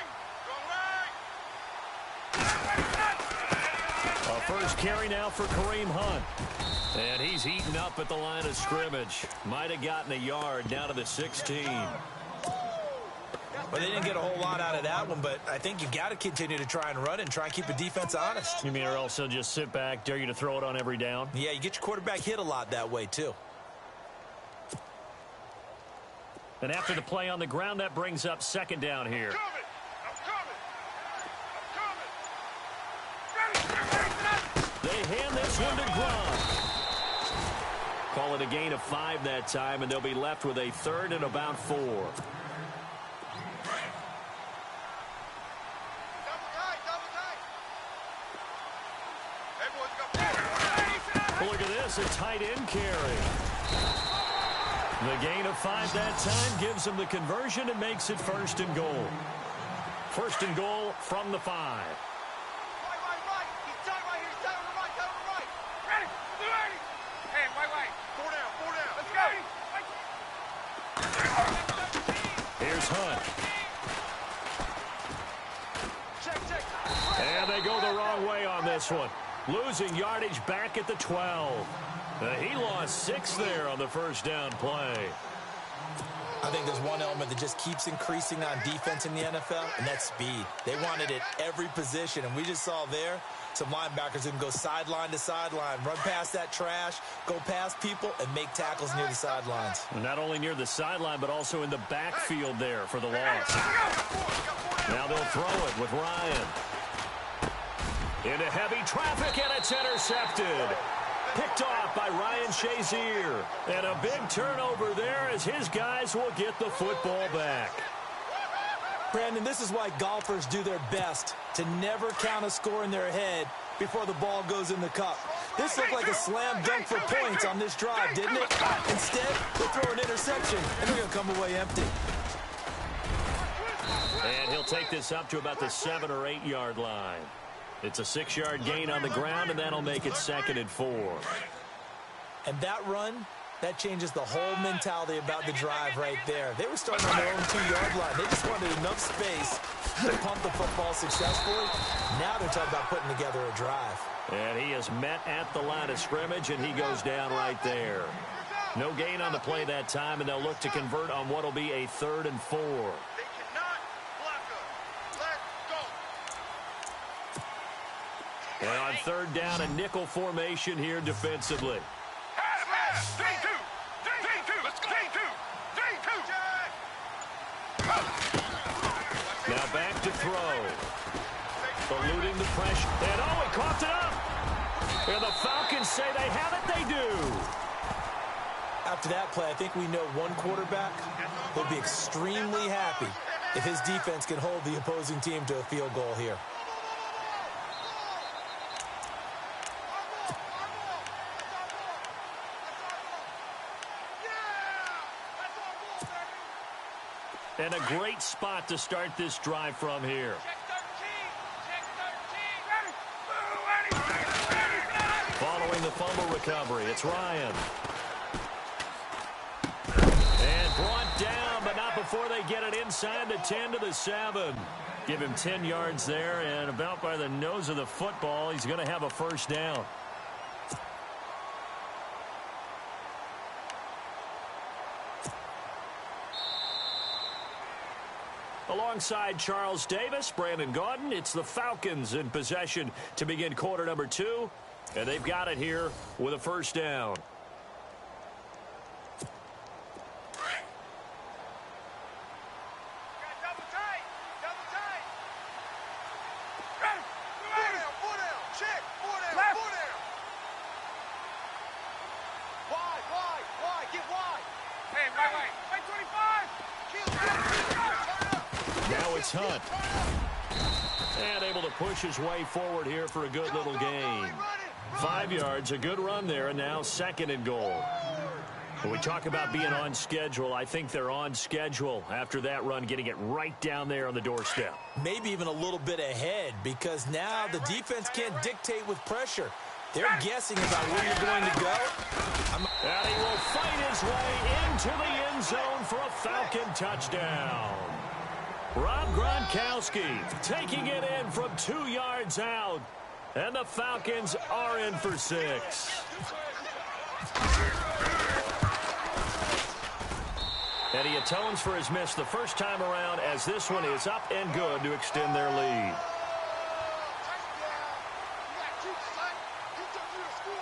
A first carry now for Kareem Hunt. And he's heating up at the line of scrimmage. Might have gotten a yard down to the 16. Well, they didn't get a whole lot out of that one, but I think you've got to continue to try and run and try and keep the defense honest. You mean, or else they'll just sit back, dare you to throw it on every down? Yeah, you get your quarterback hit a lot that way, too. And after the play on the ground, that brings up second down here. They hand this one to Gronk. Call it a gain of 5 that time, and they'll be left with a third and about 4. Look at this, a tight end carry. The gain of 5 that time gives him the conversion and makes it 1st and goal. 1st and goal from the 5. Right. He's tight right here. He's tight on the right. Tight on the right. Ready. Ready. Hey, right. 4 down. Let's go. Here's Hunt. Check. And they go the wrong way on this one. Losing yardage back at the 12. He lost 6 there on the 1st down play. I think there's one element that just keeps increasing on defense in the NFL, and that's speed. They want it at every position, and we just saw there some linebackers who can go sideline to sideline, run past that trash, go past people, and make tackles near the sidelines. Not only near the sideline, but also in the backfield there for the loss. Now they'll throw it with Ryan. Into heavy traffic, and it's intercepted. Picked off by Ryan Shazier. And a big turnover there as his guys will get the football back. Brandon, this is why golfers do their best to never count a score in their head before the ball goes in the cup. This looked like a slam dunk for points on this drive, didn't it? Instead, they throw an interception, and they're going to come away empty. And he'll take this up to about the 7 or 8 yard line. It's a 6-yard gain on the ground, and that'll make it 2nd and 4. And that run, that changes the whole mentality about the drive right there. They were starting on their own 2-yard line. They just wanted enough space to pump the football successfully. Now they're talking about putting together a drive. And he is met at the line of scrimmage, and he goes down right there. No gain on the play that time, and they'll look to convert on what will be a 3rd and 4. And on 3rd down, a nickel formation here defensively. Now back to throw. Eluding the pressure. And he coughed it up. And the Falcons say they have it. They do. After that play, I think we know one quarterback will be extremely happy if his defense can hold the opposing team to a field goal here. And a great spot to start this drive from here. Following the fumble recovery, it's Ryan. And brought down, but not before they get it inside the 10 to the 7. Give him 10 yards there, and about by the nose of the football, he's going to have a 1st down. Alongside Charles Davis, Brandon Gaudin, it's the Falcons in possession to begin quarter number 2. And they've got it here with a 1st down. Double tight. Four down. Check. Four down. Wide. Get wide. Hey, right. 25. Now it's Hunt. And able to push his way forward here for a good little gain. 5 yards, a good run there, and now 2nd and goal. When we talk about being on schedule, I think they're on schedule after that run, getting it right down there on the doorstep. Maybe even a little bit ahead, because now the defense can't dictate with pressure. They're guessing about where you're going to go. And he will fight his way into the end zone for a Falcon touchdown. Rob Gronkowski taking it in from 2 yards out. And the Falcons are in for 6. And he atones for his miss the first time around, as this one is up and good to extend their lead.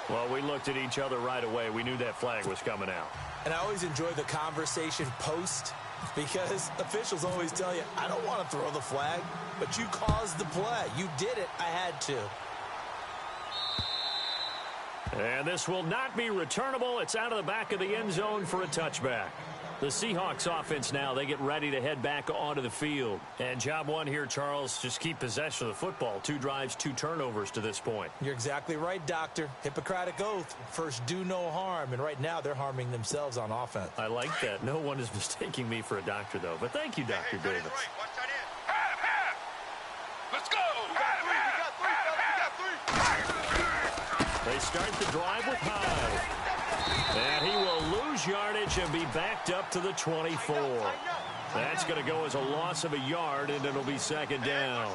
Well, we looked at each other right away. We knew that flag was coming out. And I always enjoy the conversation post, because officials always tell you, I don't want to throw the flag, but you caused the play. You did it. I had to. And this will not be returnable. It's out of the back of the end zone for a touchback. The Seahawks offense now, they get ready to head back onto the field. And job one here, Charles, just keep possession of the football. 2 drives, 2 turnovers to this point. You're exactly right, Doctor. Hippocratic oath. First, do no harm. And right now, they're harming themselves on offense. I like that. No one is mistaking me for a doctor, though. But thank you, Dr. Davis. Right. Watch that in. Let's go. We got 3. They start the drive with Hyde. And he will lose yardage and be backed up to the 24. That's going to go as a loss of a yard, and it'll be second down.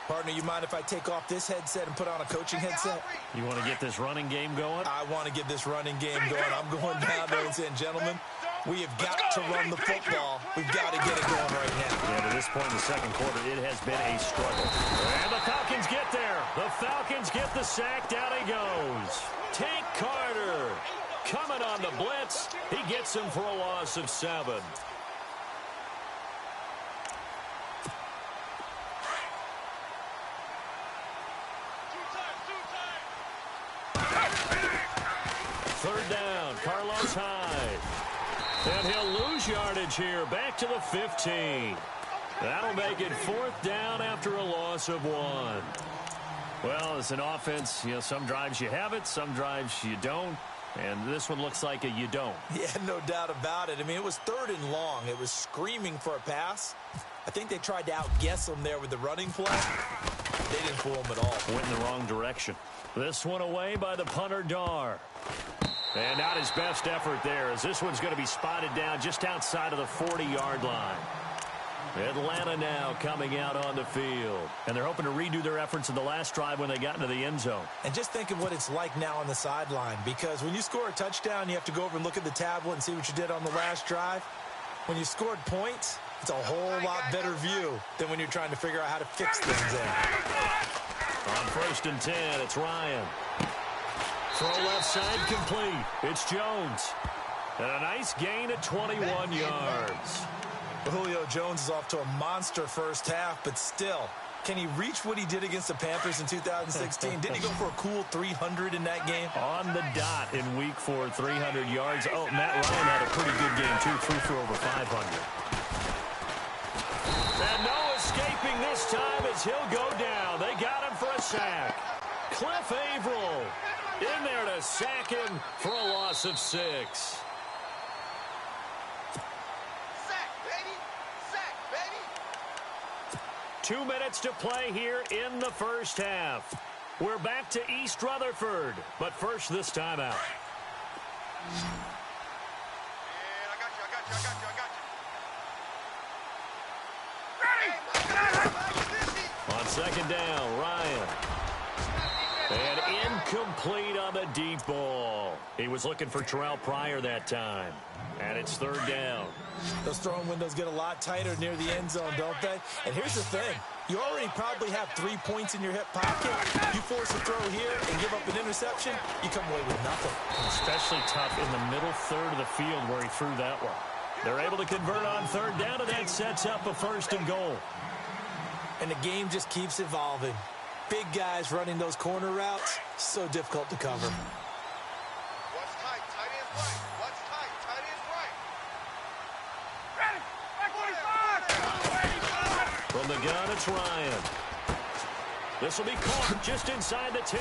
Partner, you mind if I take off this headset and put on a coaching headset? You want to get this running game going? I want to get this running game going. I'm going down there and saying, gentlemen, we have got to run the football. We've got to get it going right now. Yeah, to this point in the second quarter, it has been a struggle. And the Falcons get there. The Falcons get the sack. Down he goes. Tank Carter coming on the blitz. He gets him for a loss of 7. Third down, Carlos Hyde. And he'll lose yardage here, back to the 15. That'll make it 4th down after a loss of 1. Well, as an offense, some drives you have it, some drives you don't. And this one looks like a you don't. Yeah, no doubt about it. I mean, it was 3rd and long. It was screaming for a pass. I think they tried to outguess them there with the running play. They didn't fool them at all. Went in the wrong direction. This one away by the punter, Dar. And not his best effort there, as this one's going to be spotted down just outside of the 40-yard line. Atlanta now coming out on the field. And they're hoping to redo their efforts in the last drive when they got into the end zone. And just think of what it's like now on the sideline, because when you score a touchdown, you have to go over and look at the tablet and see what you did on the last drive. When you scored points, it's a whole lot better view than when you're trying to figure out how to fix things there. On 1st and 10, it's Ryan. Throw left side complete. It's Jones. And a nice gain of 21 yards. Julio Jones is off to a monster first half, but still, can he reach what he did against the Panthers in 2016? Didn't he go for a cool 300 in that game? On the dot in week 4, 300 yards. Oh, Matt Ryan had a pretty good game, too. Threw for over 500. And no escaping this time as he'll go down. They got him for a sack. Cliff Averill in there to sack him for a loss of 6. 2 minutes to play here in the first half. We're back to East Rutherford, but first this time out. I got you. Ready? On 2nd down, Ryan. And incomplete on the deep ball. He was looking for Terrell Pryor that time. And it's 3rd down. Those throwing windows get a lot tighter near the end zone, don't they? And here's the thing. You already probably have 3 points in your hip pocket. You force a throw here and give up an interception, you come away with nothing. Especially tough in the middle third of the field where he threw that one. They're able to convert on 3rd down, and that sets up a 1st and goal. And the game just keeps evolving. Big guys running those corner routes, so difficult to cover. What's tight? Tight end's right. What's tight? Tight end's right. Ready? Back 45! From the gun, it's Ryan. This will be caught just inside the 10.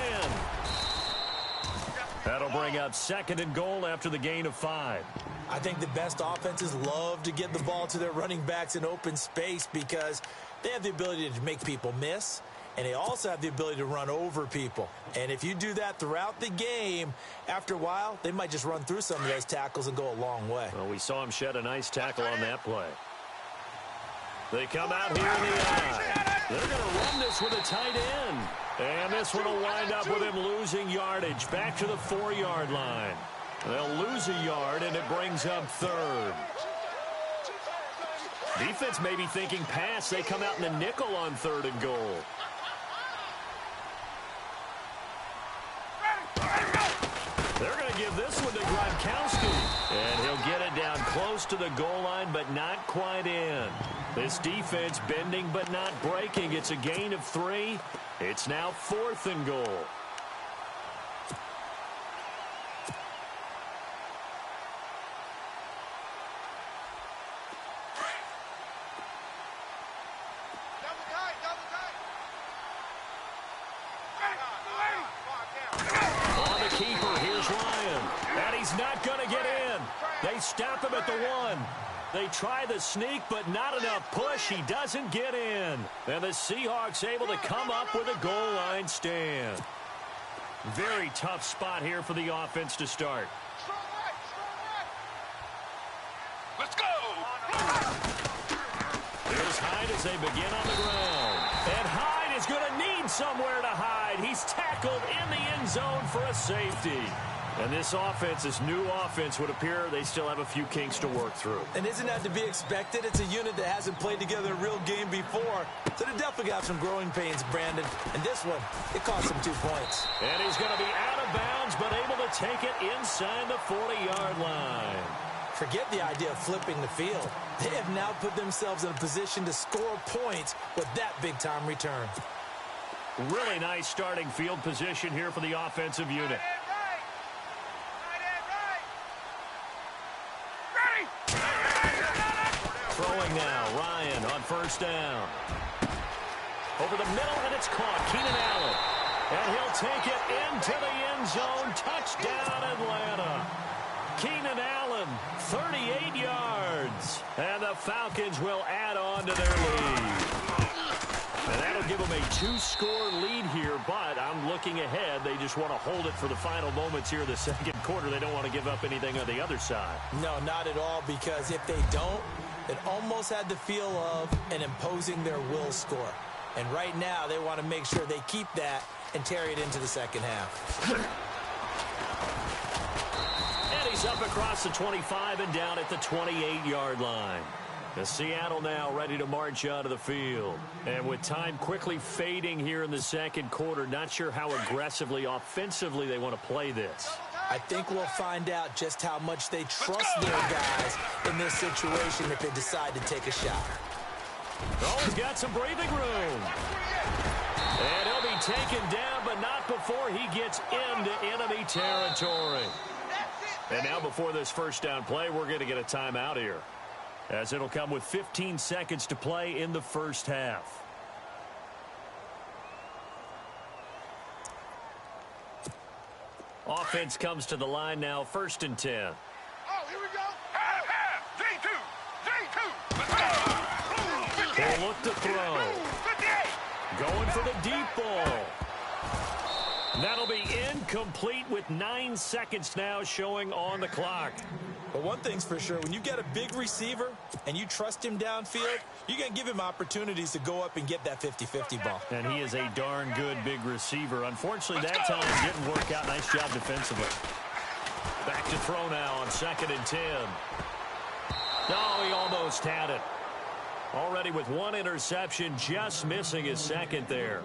That'll bring up 2nd and goal after the gain of 5. I think the best offenses love to get the ball to their running backs in open space because they have the ability to make people miss, and they also have the ability to run over people. And if you do that throughout the game, after a while, they might just run through some of those tackles and go a long way. Well, we saw him shed a nice tackle on that play. They come out here in the eye. They're going to run this with a tight end. And this one will wind up with him losing yardage back to the 4-yard line. They'll lose a yard, and it brings up 3rd. Defense may be thinking pass. They come out in the nickel on 3rd and goal. They're going to give this one to Gronkowski. And he'll get it down close to the goal line, but not quite in. This defense bending but not breaking. It's a gain of 3. It's now 4th and goal. He's not going to get in. They stop him at the 1. They try the sneak, but not enough push. He doesn't get in. And the Seahawks able to come up with a goal line stand. Very tough spot here for the offense to start. Let's go! Here's Hyde as they begin on the ground. And Hyde is going to need somewhere to hide. He's tackled in the end zone for a safety. And this offense, this new offense, would appear they still have a few kinks to work through. And isn't that to be expected? It's a unit that hasn't played together in a real game before. So they definitely got some growing pains, Brandon. And this one, it cost him 2 points. And he's going to be out of bounds, but able to take it inside the 40-yard line. Forget the idea of flipping the field. They have now put themselves in a position to score points with that big-time return. Really nice starting field position here for the offensive unit. Throwing now, Ryan on first down. Over the middle, and it's caught. Keenan Allen. And he'll take it into the end zone. Touchdown, Atlanta. Keenan Allen, 38 yards. And the Falcons will add on to their lead. And that'll give them a 2-score lead here, but I'm looking ahead. They just want to hold it for the final moments here in the second quarter. They don't want to give up anything on the other side. No, not at all, because if they don't, it almost had the feel of an imposing their will score. And right now, they want to make sure they keep that and carry it into the second half. And he's up across the 25 and down at the 28-yard line. The Seattle now ready to march out of the field. And with time quickly fading here in the second quarter, not sure how aggressively, offensively they want to play this. I think we'll find out just how much they trust their guys in this situation if they decide to take a shot. Oh, he's got some breathing room. And he'll be taken down, but not before he gets into enemy territory. And now before this first down play, we're going to get a timeout here, as it'll come with 15 seconds to play in the first half. Offense comes to the line now, 1st and 10. Oh, here we go. J2. Let's go. They'll look to throw. 58. Going for the deep ball. That'll be incomplete with 9 seconds now showing on the clock. But one thing's for sure, when you get a big receiver and you trust him downfield, you're going to give him opportunities to go up and get that 50-50 ball. And he is a darn good big receiver. Unfortunately, that time didn't work out. Nice job defensively. Back to throw now on 2nd and 10. Oh, he almost had it. Already with 1 interception, just missing his 2nd there.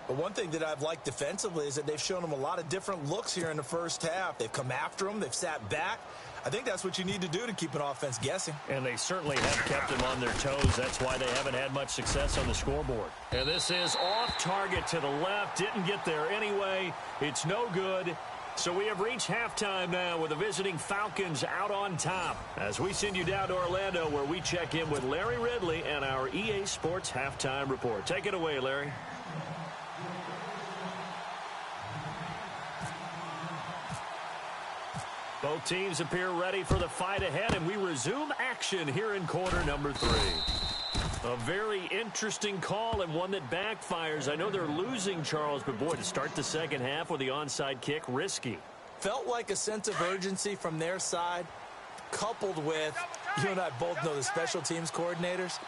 But one thing that I've liked defensively is that they've shown him a lot of different looks here in the first half. They've come after him. They've sat back. I think that's what you need to do to keep an offense guessing. And they certainly have kept them on their toes. That's why they haven't had much success on the scoreboard. And this is off target to the left. Didn't get there anyway. It's no good. So we have reached halftime now with the visiting Falcons out on top, as we send you down to Orlando, where we check in with Larry Ridley and our EA Sports Halftime Report. Take it away, Larry. Both teams appear ready for the fight ahead, and we resume action here in quarter number 3. A very interesting call and one that backfires. I know they're losing, Charles, but boy, to start the second half with the onside kick, risky. Felt like a sense of urgency from their side, coupled with, you and I both know the special teams coordinators,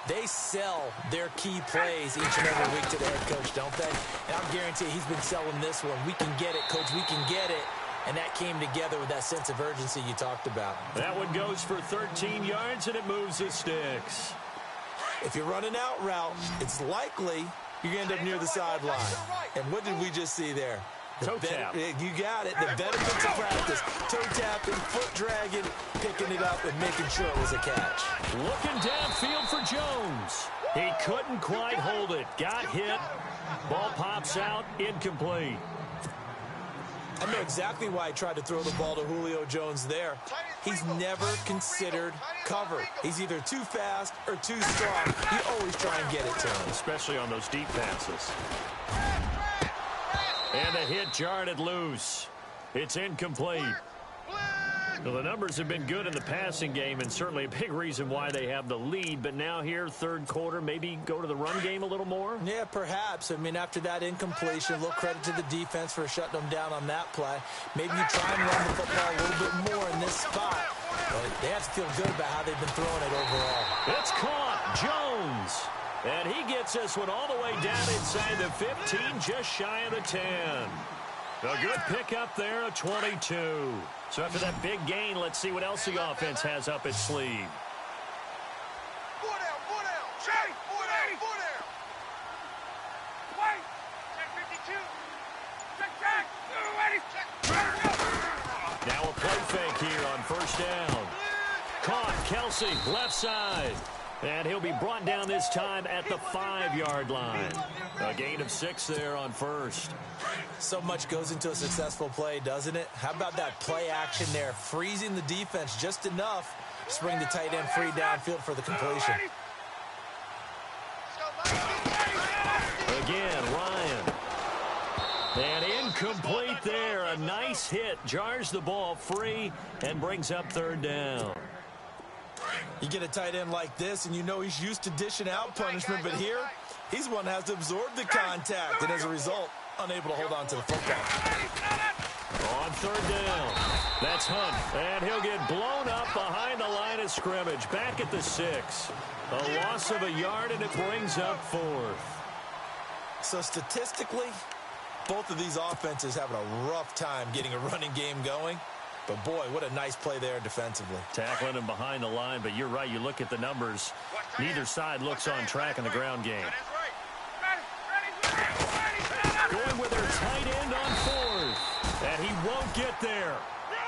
they sell their key plays each and every week to the head coach, don't they? And I'm guaranteeing he's been selling this one. We can get it, coach, we can get it. And that came together with that sense of urgency you talked about. That one goes for 13 yards, and it moves the sticks. If you're running out route, it's likely you're going to end up near the sideline. And what did we just see there? Toe tap. You got it. The benefits of practice. Toe tapping, foot dragging, picking it up, and making sure it was a catch. Looking downfield for Jones. He couldn't quite hold it. Got hit. Ball pops out. Incomplete. I know exactly why I tried to throw the ball to Julio Jones there. He's never considered cover. He's either too fast or too strong. You always try and get it to him. Especially on those deep passes. And the hit jarred it loose. It's incomplete. Well, the numbers have been good in the passing game and certainly a big reason why they have the lead. But now here, third quarter, maybe go to the run game a little more? Yeah, perhaps. I mean, after that incompletion, a little credit to the defense for shutting them down on that play. Maybe you try and run the football a little bit more in this spot. But they have to feel good about how they've been throwing it overall. It's caught. Jones. And he gets this one all the way down inside the 15, just shy of the 10. A good pickup there, a 22. So after that big gain, let's see what else the offense has up its sleeve. Foot out, foot out. Jay, foot out, foot out. Wait. Check 52. Check, check. Ready. Now a play fake here on first down. Caught, Kelsey, left side. And he'll be brought down this time at the 5-yard line. A gain of 6 there on first. So much goes into a successful play, doesn't it? How about that play action there? Freezing the defense just enough to bring the tight end free downfield for the completion. Again, Ryan. And incomplete there. A nice hit. Jars the ball free and brings up third down. You get a tight end like this, and you know he's used to dishing out punishment, but here, he's one that has to absorb the contact, and as a result, unable to hold on to the football. On third down, that's Hunt, and he'll get blown up behind the line of scrimmage, back at the 6. A loss of a yard, and it brings up 4th. So statistically, both of these offenses having a rough time getting a running game going. But, boy, what a nice play there defensively. Tackling him behind the line, but you're right. You look at the numbers. Neither side looks on track in the ground game. Going with their tight end on 4th. And he won't get there.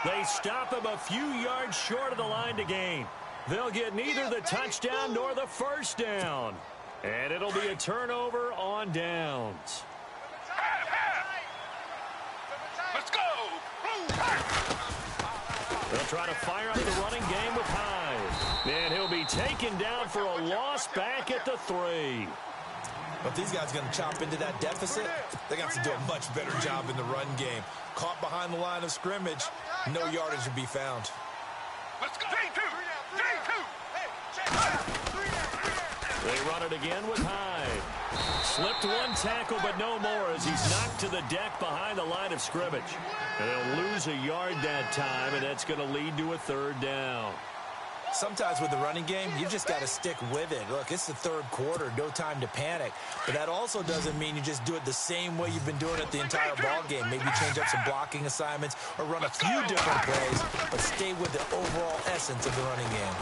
They stop him a few yards short of the line to gain. They'll get neither the touchdown nor the first down. And it'll be a turnover on downs. Let's go. They'll try to fire up the running game with Hyde. And he'll be taken down for a loss back at the 3. But these guys are going to chop into that deficit. They're going to have to do a much better job in the run game. Caught behind the line of scrimmage, no yardage to be found. Let's go. J2. They run it again with Hyde. Slipped one tackle, but no more as he's knocked to the deck behind the line of scrimmage. They'll lose a yard that time, and that's going to lead to a third down. Sometimes with the running game, you just got to stick with it. Look, it's the third quarter, no time to panic. But that also doesn't mean you just do it the same way you've been doing it the entire ball game. Maybe change up some blocking assignments or run a few different plays, but stay with the overall essence of the running game.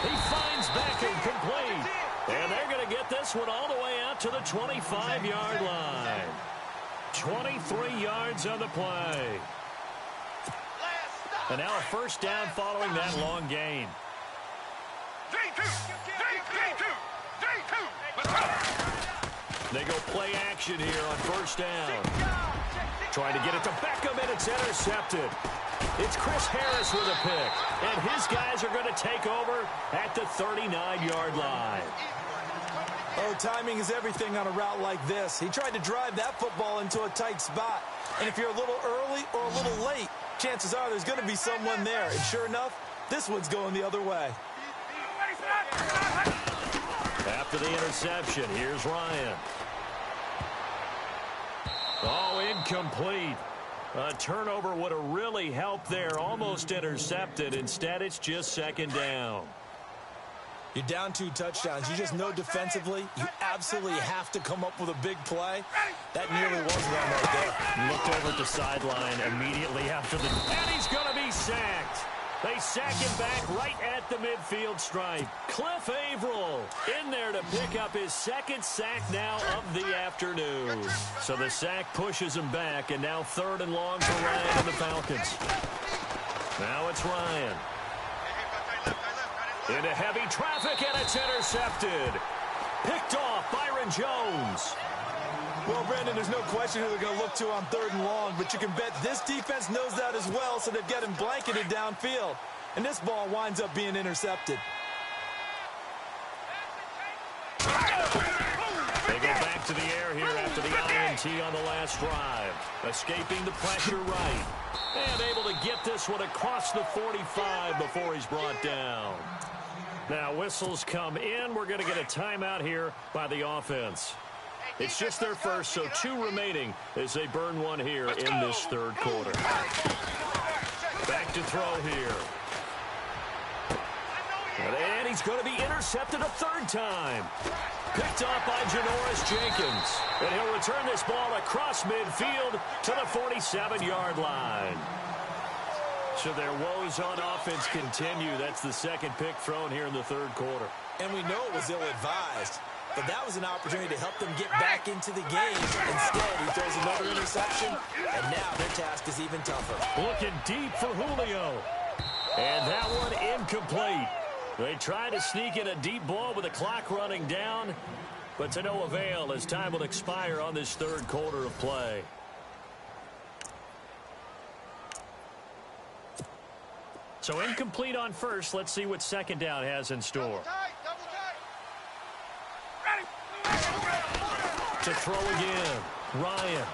He finds Beckham complete. And they're going to get this one all the way out to the 25-yard line. 23 yards on the play. And now a first down following that long gain. They go play action here on first down. Trying to get it to Beckham, and it's intercepted. It's Chris Harris with a pick. And his guys are going to take over at the 39-yard line. Oh, timing is everything on a route like this. He tried to drive that football into a tight spot. And if you're a little early or a little late, chances are there's going to be someone there. And sure enough, this one's going the other way. After the interception, here's Ryan. Oh, incomplete. A turnover would have really helped there. Almost intercepted. Instead, it's just second down. You're down 2 touchdowns. You just know defensively you absolutely have to come up with a big play. That nearly was one right there. Looked over at the sideline immediately after the... And he's going to be sacked. They sack him back right at the midfield stripe. Cliff Averill in there to pick up his second sack now of the afternoon. So the sack pushes him back, and now 3rd and long for Ryan and the Falcons. Now it's Ryan. Into heavy traffic, and it's intercepted. Picked off Byron Jones. Well, Brandon, there's no question who they're going to look to on 3rd and long, but you can bet this defense knows that as well, so they've got him blanketed downfield. And this ball winds up being intercepted. They go back to the air here after the INT on the last drive. Escaping the pressure right. And able to get this one across the 45 before he's brought down. Now whistles come in. We're going to get a timeout here by the offense. It's just their first, so 2 remaining as they burn one here in this third quarter. Back to throw here. And he's going to be intercepted a third time. Picked off by Janoris Jenkins. And he'll return this ball across midfield to the 47-yard line. So their woes on offense continue. That's the second pick thrown here in the third quarter. And we know it was ill-advised. But that was an opportunity to help them get back into the game. Instead, he throws another interception, and now their task is even tougher. Looking deep for Julio. And that one incomplete. They try to sneak in a deep ball with the clock running down, but to no avail as time will expire on this third quarter of play. So incomplete on first. Let's see what second down has in store. To throw again, Ryan.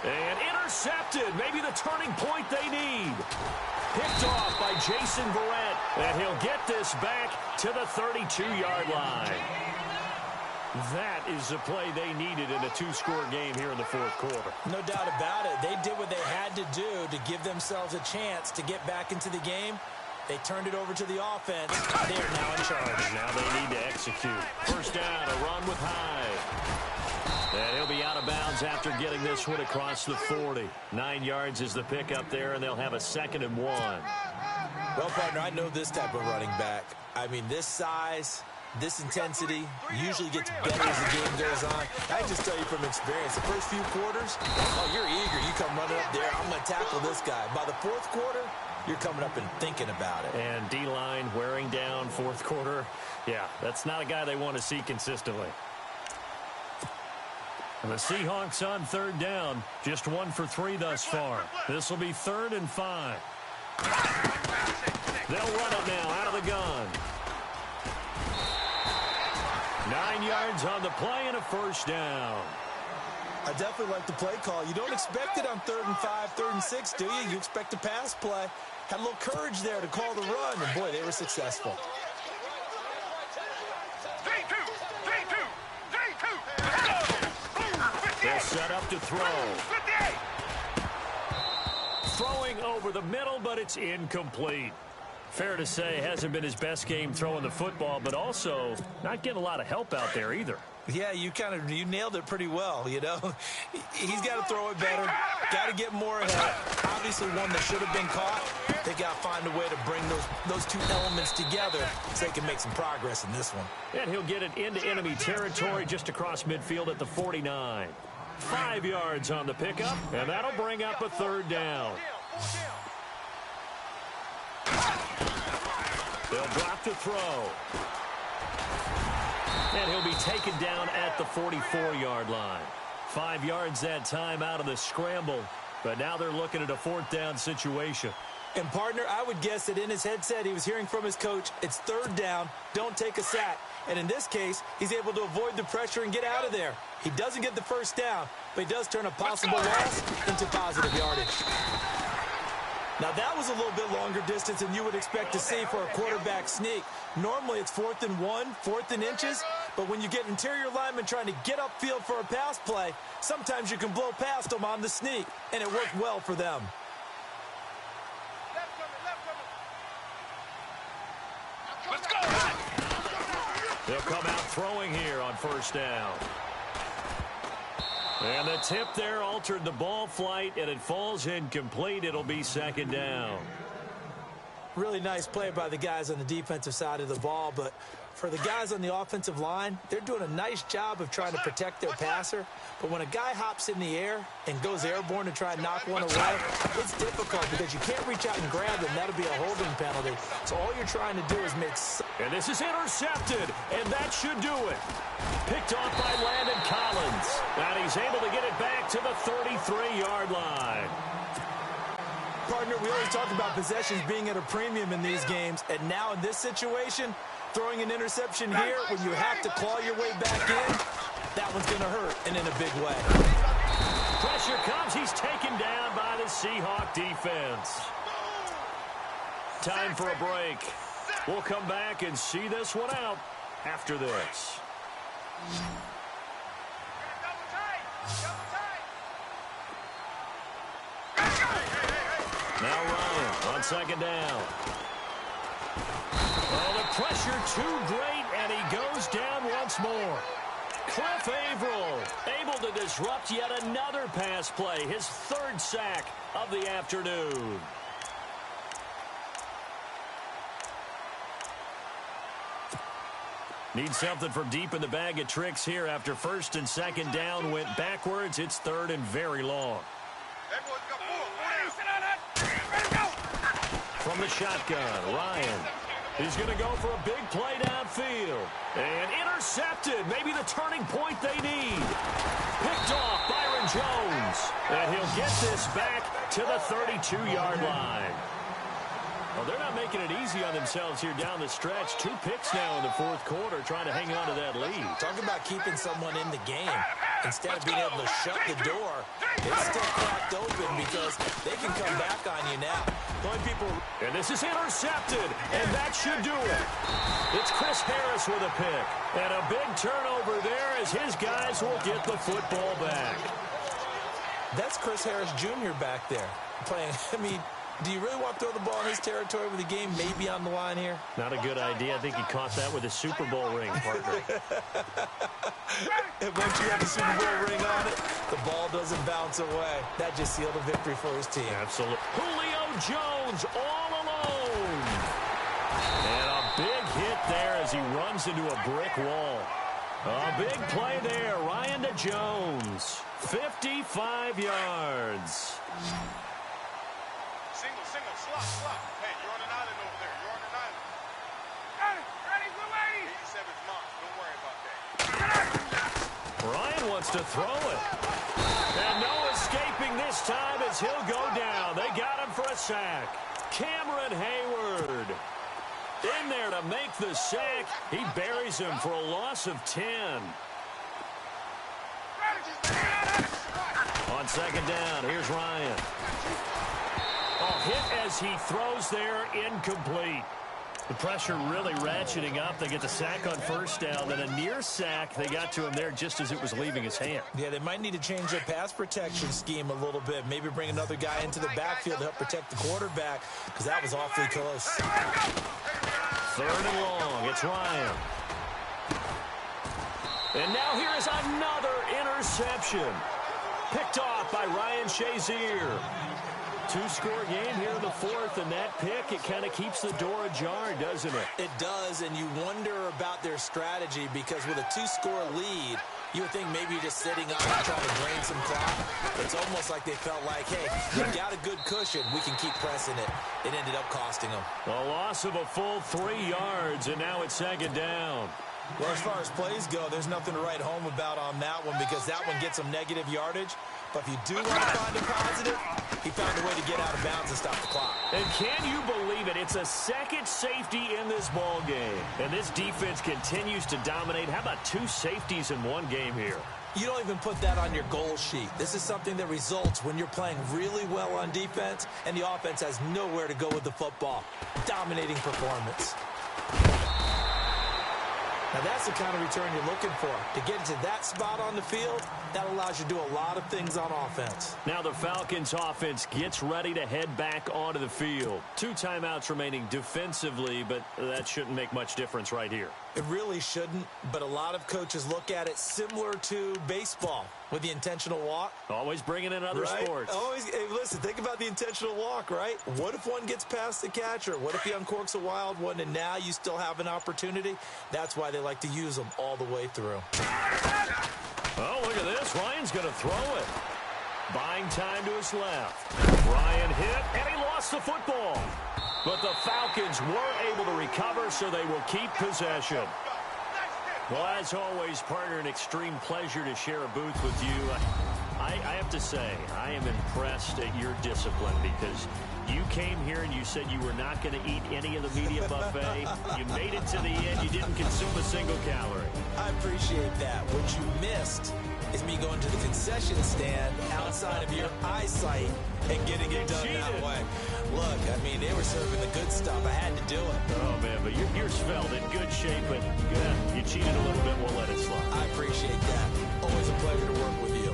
And intercepted. Maybe the turning point they need. Picked off by Jason Verrett. And he'll get this back to the 32-yard line. That is the play they needed in a 2-score game here in the fourth quarter. No doubt about it. They did what they had to do to give themselves a chance to get back into the game. They turned it over to the offense. They are now in charge. Now they need to execute. First down, a run with Hyde. And he'll be out of bounds after getting this one across the 40. 9 yards is the pickup there, and they'll have a 2nd and 1. Well, partner, I know this type of running back. I mean, this size, this intensity usually gets better as the game goes on. I just tell you from experience, the first few quarters, oh, you're eager. You come running up there, I'm going to tackle this guy. By the fourth quarter, you're coming up and thinking about it. And D-line wearing down fourth quarter. Yeah, that's not a guy they want to see consistently. And the Seahawks on third down. Just 1 for 3 thus far. This will be 3rd and 5. They'll run it now out of the gun. 9 yards on the play and a first down. I definitely like the play call. You don't expect it on 3rd and 5, 3rd and 6, do you? You expect a pass play. Had a little courage there to call the run, and boy, they were successful. They're set up to throw. Throwing over the middle, but it's incomplete. Fair to say, hasn't been his best game throwing the football, but also not getting a lot of help out there either. Yeah, you nailed it pretty well, you know. He's got to throw it better, got to get more ahead. Obviously one that should have been caught. They got to find a way to bring those 2 elements together so they can make some progress in this one. And he'll get it into enemy territory just across midfield at the 49. 5 yards on the pickup, and that'll bring up a 3rd down. They'll drop to throw. And he'll be taken down at the 44-yard line. 5 yards that time out of the scramble. But now they're looking at a 4th down situation. And, partner, I would guess that in his headset he was hearing from his coach, it's 3rd down, don't take a sack. And in this case, he's able to avoid the pressure and get out of there. He doesn't get the first down, but he does turn a possible loss into positive yardage. Now, that was a little bit longer distance than you would expect to see for a quarterback sneak. Normally, it's 4th and 1, 4th and inches. But when you get interior linemen trying to get upfield for a pass play, sometimes you can blow past them on the sneak, and it worked well for them. Let's go! They'll come out throwing here on first down. And the tip there altered the ball flight, and it falls incomplete. It'll be 2nd down. Really nice play by the guys on the defensive side of the ball, but for the guys on the offensive line, they're doing a nice job of trying to protect their passer. But when a guy hops in the air and goes airborne to try and knock one away, it's difficult because you can't reach out and grab them. That'll be a holding penalty. So all you're trying to do is make... And this is intercepted, and that should do it. Picked off by Landon Collins. And he's able to get it back to the 33-yard line. Partner, we always talk about possessions being at a premium in these games, and now in this situation, Throwing an interception here when you have to claw your way back in, that one's going to hurt, and in a big way. Pressure comes. He's taken down by the Seahawk defense. Time for a break. We'll come back and see this one out after this. Now Ryan on second down. Oh, the pressure too great, and he goes down once more. Cliff Averill able to disrupt yet another pass play, his third sack of the afternoon. Need something from deep in the bag of tricks here after first and second down went backwards. It's third and very long. From the shotgun, Ryan. He's going to go for a big play downfield. And intercepted. Maybe the turning point they need. Picked off Byron Jones. And he'll get this back to the 32-yard line. Well, they're not making it easy on themselves here down the stretch. 2 picks now in the fourth quarter, trying to hang on to that lead. Talk about keeping someone in the game. Instead of being able to shut the door, it's still cracked open because they can come back on you now. And this is intercepted, and that should do it. It's Chris Harris with a pick. And a big turnover there as his guys will get the football back. That's Chris Harris Jr. back there playing. I mean, do you really want to throw the ball in his territory with the game maybe on the line here? Not a good idea. I think he caught that with a Super Bowl ring, partner. And once you have the Super Bowl ring on it, the ball doesn't bounce away. That just sealed a victory for his team. Absolutely. Julio Jones all alone. And a big hit there as he runs into a brick wall. A big play there. Ryan to Jones. 55 yards. Slot. Hey, you're on an island over there. You're on an island. Got it. Ready, Louie. 87's mine. Don't worry about that. Ryan wants to throw it. And no escaping this time as he'll go down. They got him for a sack. Cameron Hayward in there to make the sack. He buries him for a loss of 10. On second down, here's Ryan. Hit as he throws there, incomplete. The pressure really ratcheting up. They get the sack on first down, then a near sack. They got to him there just as it was leaving his hand. Yeah, they might need to change their pass protection scheme a little bit. Maybe bring another guy into the backfield to help protect the quarterback, because that was awfully close. Third and long. It's Ryan. And now here is another interception. Picked off by Ryan Shazier. 2-score game here in the fourth, and that pick, it kind of keeps the door ajar, doesn't it? It does, and you wonder about their strategy because with a 2-score lead, you would think maybe you're just sitting up and trying to drain some clock. It's almost like they felt like, hey, we got a good cushion. We can keep pressing it. It ended up costing them. A loss of a full 3 yards, and now it's second down. Well, as far as plays go, there's nothing to write home about on that one because that one gets some negative yardage. But if you do want to find a positive, he found a way to get out of bounds and stop the clock. And can you believe it? It's a second safety in this ball game. And this defense continues to dominate. How about 2 safeties in one game here? You don't even put that on your goal sheet. This is something that results when you're playing really well on defense and the offense has nowhere to go with the football. Dominating performance. Now, that's the kind of return you're looking for. To get to that spot on the field, that allows you to do a lot of things on offense. Now the Falcons offense gets ready to head back onto the field. 2 timeouts remaining defensively, but that shouldn't make much difference right here. It really shouldn't, but a lot of coaches look at it similar to baseball with the intentional walk. Always bringing in other sports. Always, hey, listen, think about the intentional walk, right? What if one gets past the catcher? What if he uncorks a wild one and now you still have an opportunity? That's why they like to use them all the way through. Oh, look at this. Ryan's going to throw it. Buying time to his left. Ryan hit, and he lost the football. But the Falcons were able to recover, so they will keep possession. Well, as always, partner, an extreme pleasure to share a booth with you. I have to say, I am impressed at your discipline because you came here and you said you were not going to eat any of the media buffet. You made it to the end. You didn't consume a single calorie. I appreciate that. What you missed is me going to the concession stand outside of your eyesight and getting it done that way. Look, I mean, they were serving the good stuff. I had to do it. Oh, man, but you're svelte, in good shape, but you cheated a little bit. We'll let it slide. I appreciate that. Always a pleasure to work with you.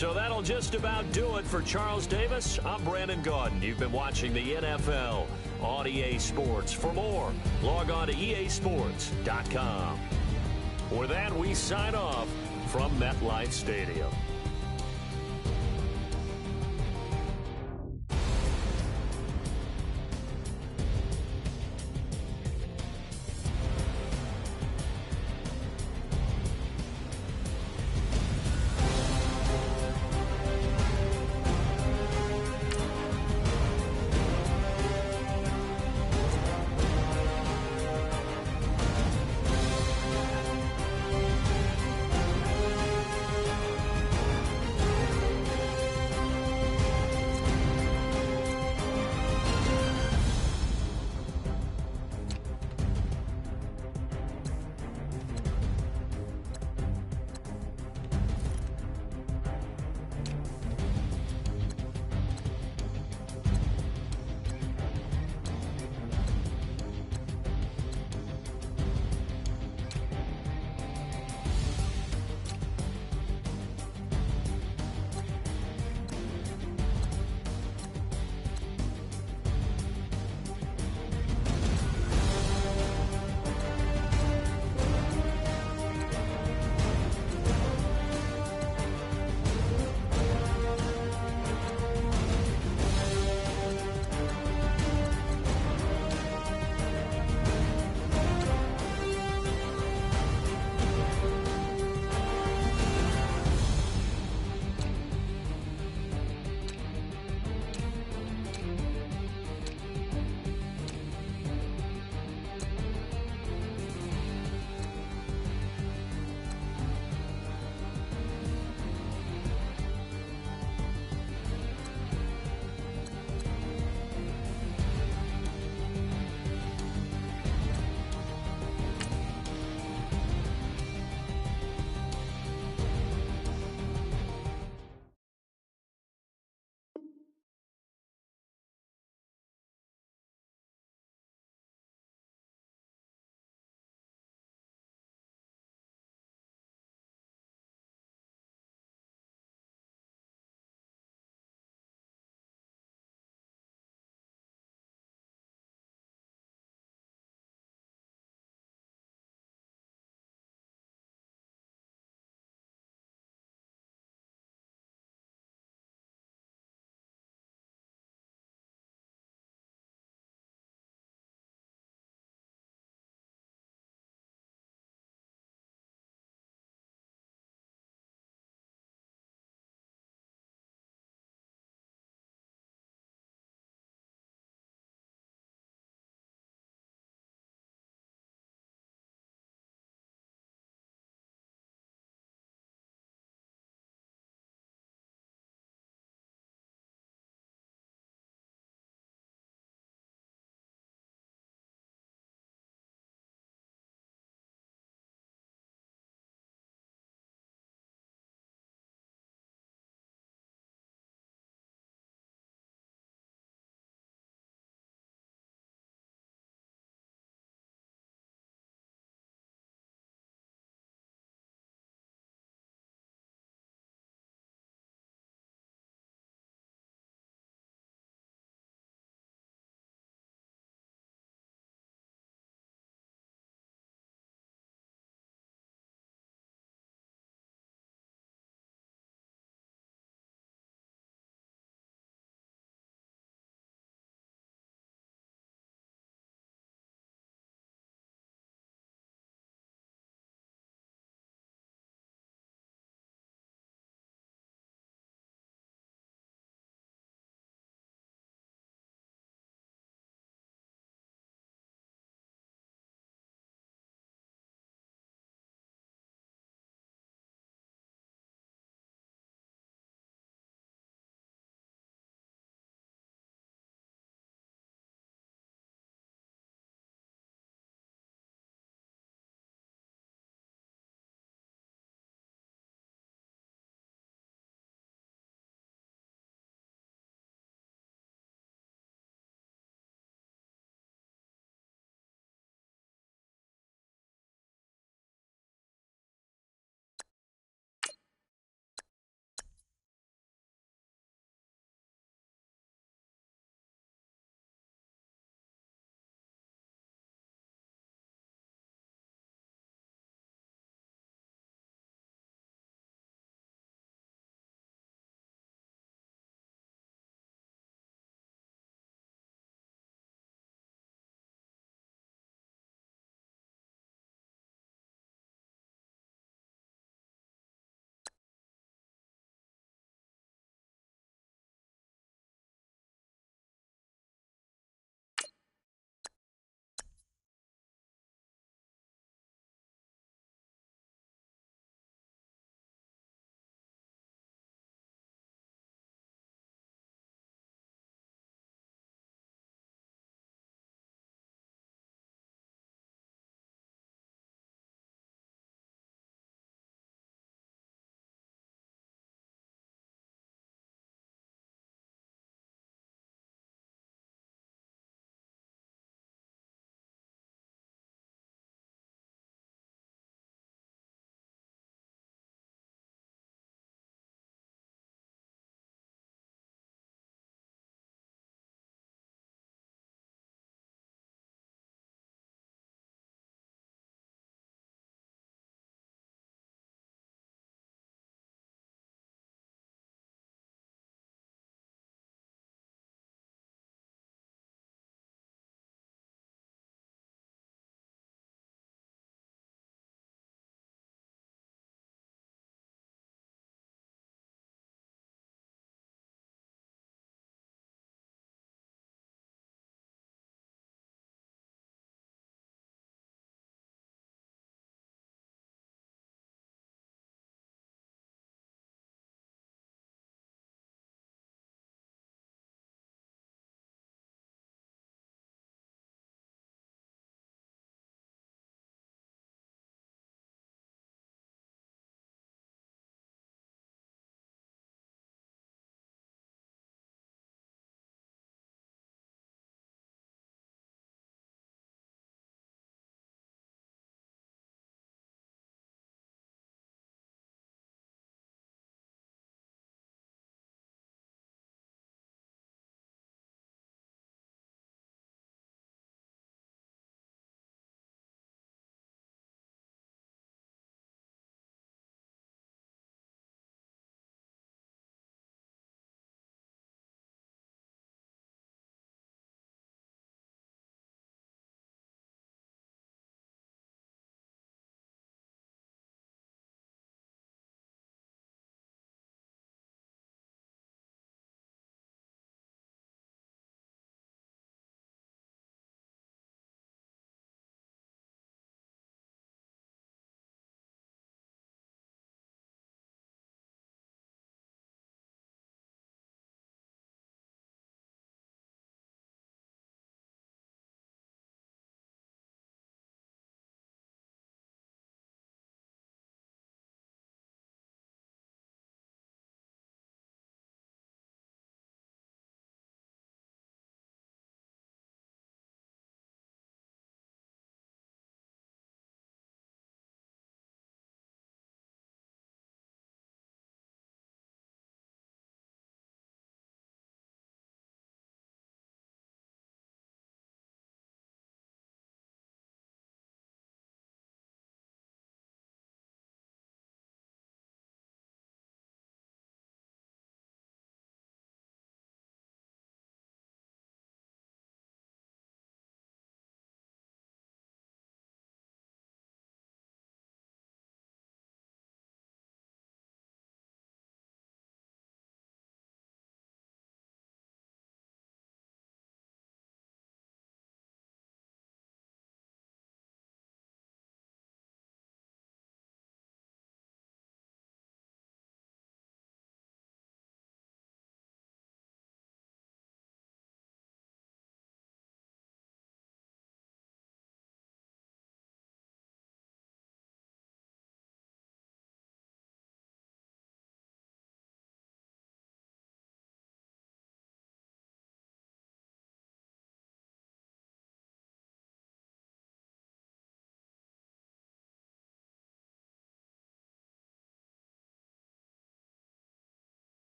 So that'll just about do it for Charles Davis. I'm Brandon Gaudin. You've been watching the NFL on EA Sports. For more, log on to easports.com. With that, we sign off from MetLife Stadium.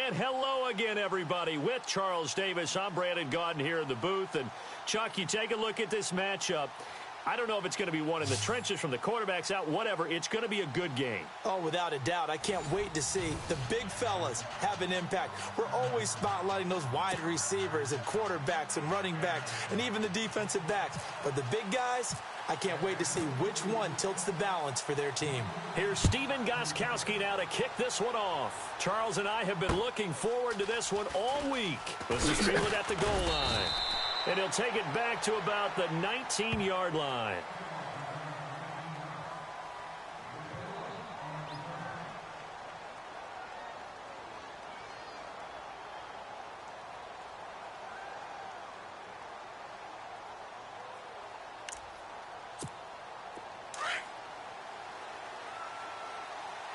And hello again, everybody. With Charles Davis, I'm Brandon Gaudin here in the booth. And, Chuck, you take a look at this matchup. I don't know if it's going to be one in the trenches from the quarterbacks out, whatever. It's going to be a good game. Oh, without a doubt. I can't wait to see the big fellas have an impact. We're always spotlighting those wide receivers and quarterbacks and running backs and even the defensive backs. But the big guys, I can't wait to see which one tilts the balance for their team. Here's Steven Gostkowski now to kick this one off. Charles and I have been looking forward to this one all week. This is fielded at the goal line. And he'll take it back to about the 19-yard line.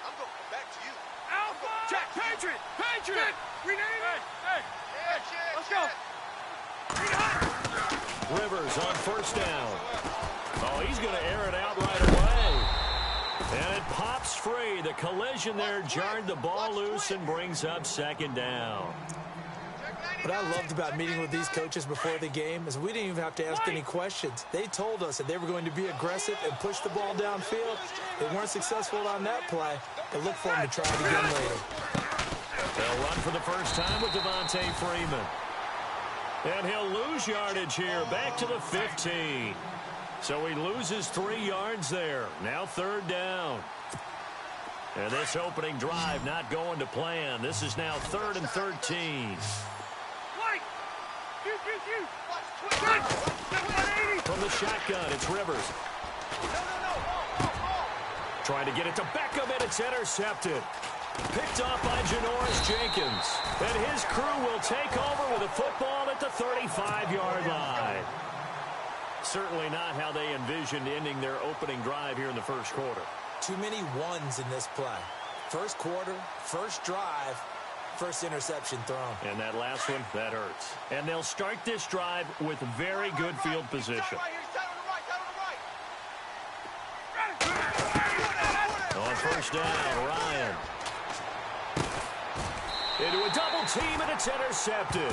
I'm going to come back to you. Alpha! Check. Patriot! Patriot! Rename it! Hey! Let's go. Rivers on first down. Oh, he's going to air it out right away. And it pops free. The collision there jarred the ball loose and brings up second down. What I loved about meeting with these coaches before the game is we didn't even have to ask any questions. They told us that they were going to be aggressive and push the ball downfield. They weren't successful on that play, but look for them to try it again later. They'll run for the first time with Devontae Freeman. And he'll lose yardage here, back to the 15. So he loses 3 yards there. Now third down. And this opening drive not going to plan. This is now 3rd and 13. From the shotgun, it's Rivers. Trying to get it to Beckham, and it's intercepted. Picked off by Janoris Jenkins. And his crew will take over with a football at the 35-yard line. Certainly not how they envisioned ending their opening drive here in the first quarter. Too many ones in this play. First quarter, first drive, first interception thrown. And that last one, that hurts. And they'll start this drive with very good field position. On first down, Ryan. Into a double team, and it's intercepted.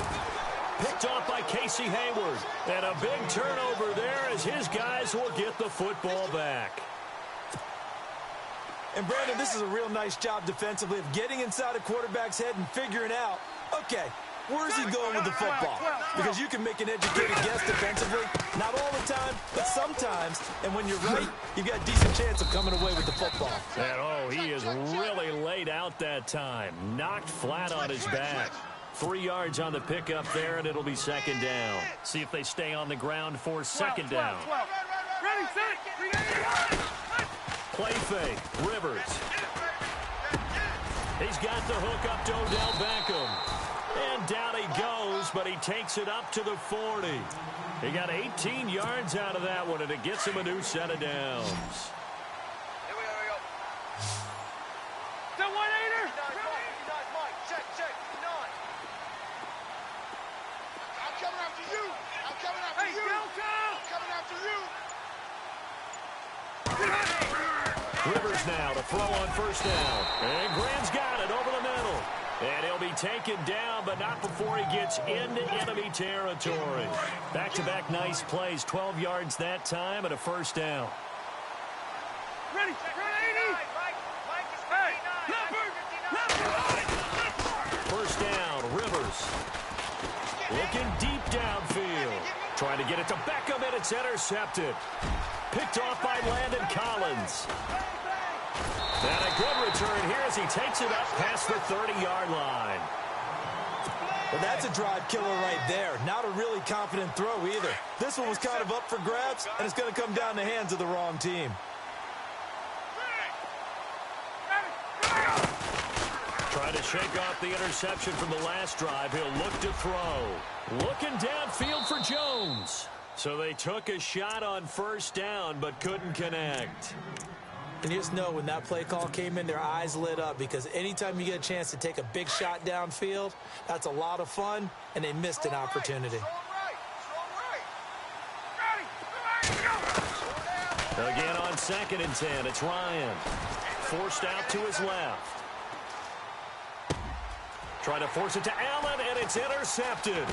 Picked off by Casey Hayward. And a big turnover there as his guys will get the football back. And, Brandon, this is a real nice job defensively of getting inside a quarterback's head and figuring out, okay, where's he going with the football? Because you can make an educated guess defensively. Not all the time, but sometimes. And when you're right, you've got a decent chance of coming away with the football. And, oh, he is really laid out that time. Knocked flat on his back. 3 yards on the pickup there, and it'll be second down. See if they stay on the ground for second down. Ready, set, Play fake, Rivers. He's got the hook up to Odell Beckham. And down he goes, but he takes it up to the 40. He got 18 yards out of that one, and it gets him a new set of downs. Here we go. the 1-8er. Check. 9. I'm coming after you. Hey, Delta. I'm coming after you. Rivers now to throw on first down. And Graham's got it over the middle. And he'll be taken down, but not before he gets into enemy territory. Back-to-back nice plays, 12 yards that time and a first down. Ready, 80. First down, Rivers. Looking deep downfield. Trying to get it to Beckham, and it's intercepted. Picked off by Landon Collins. And a good return here as he takes it up past the 30-yard line. Well, that's a drive killer right there. Not a really confident throw either. This one was kind of up for grabs, and it's going to come down the hands of the wrong team. Trying to shake off the interception from the last drive. He'll look to throw. Looking downfield for Jones. So they took a shot on first down, but couldn't connect. And you just know when that play call came in, their eyes lit up, because anytime you get a chance to take a big shot downfield, that's a lot of fun, and they missed an opportunity. Again on 2nd and 10, it's Ryan. Forced out to his left. Trying to force it to Allen, and it's intercepted.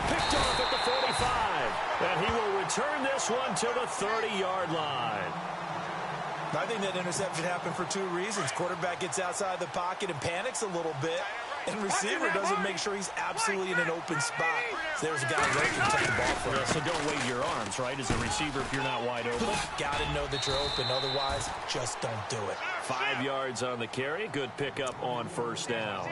Picked off at the 45. And he will return this one to the 30-yard line. I think that interception happened for two reasons. Quarterback gets outside the pocket and panics a little bit, and receiver doesn't make sure he's absolutely in an open spot. So there's a guy ready to take the ball from him. So don't wave your arms, right, as a receiver if you're not wide open. Got to know that you're open. Otherwise, just don't do it. 5 yards on the carry. Good pickup on first down.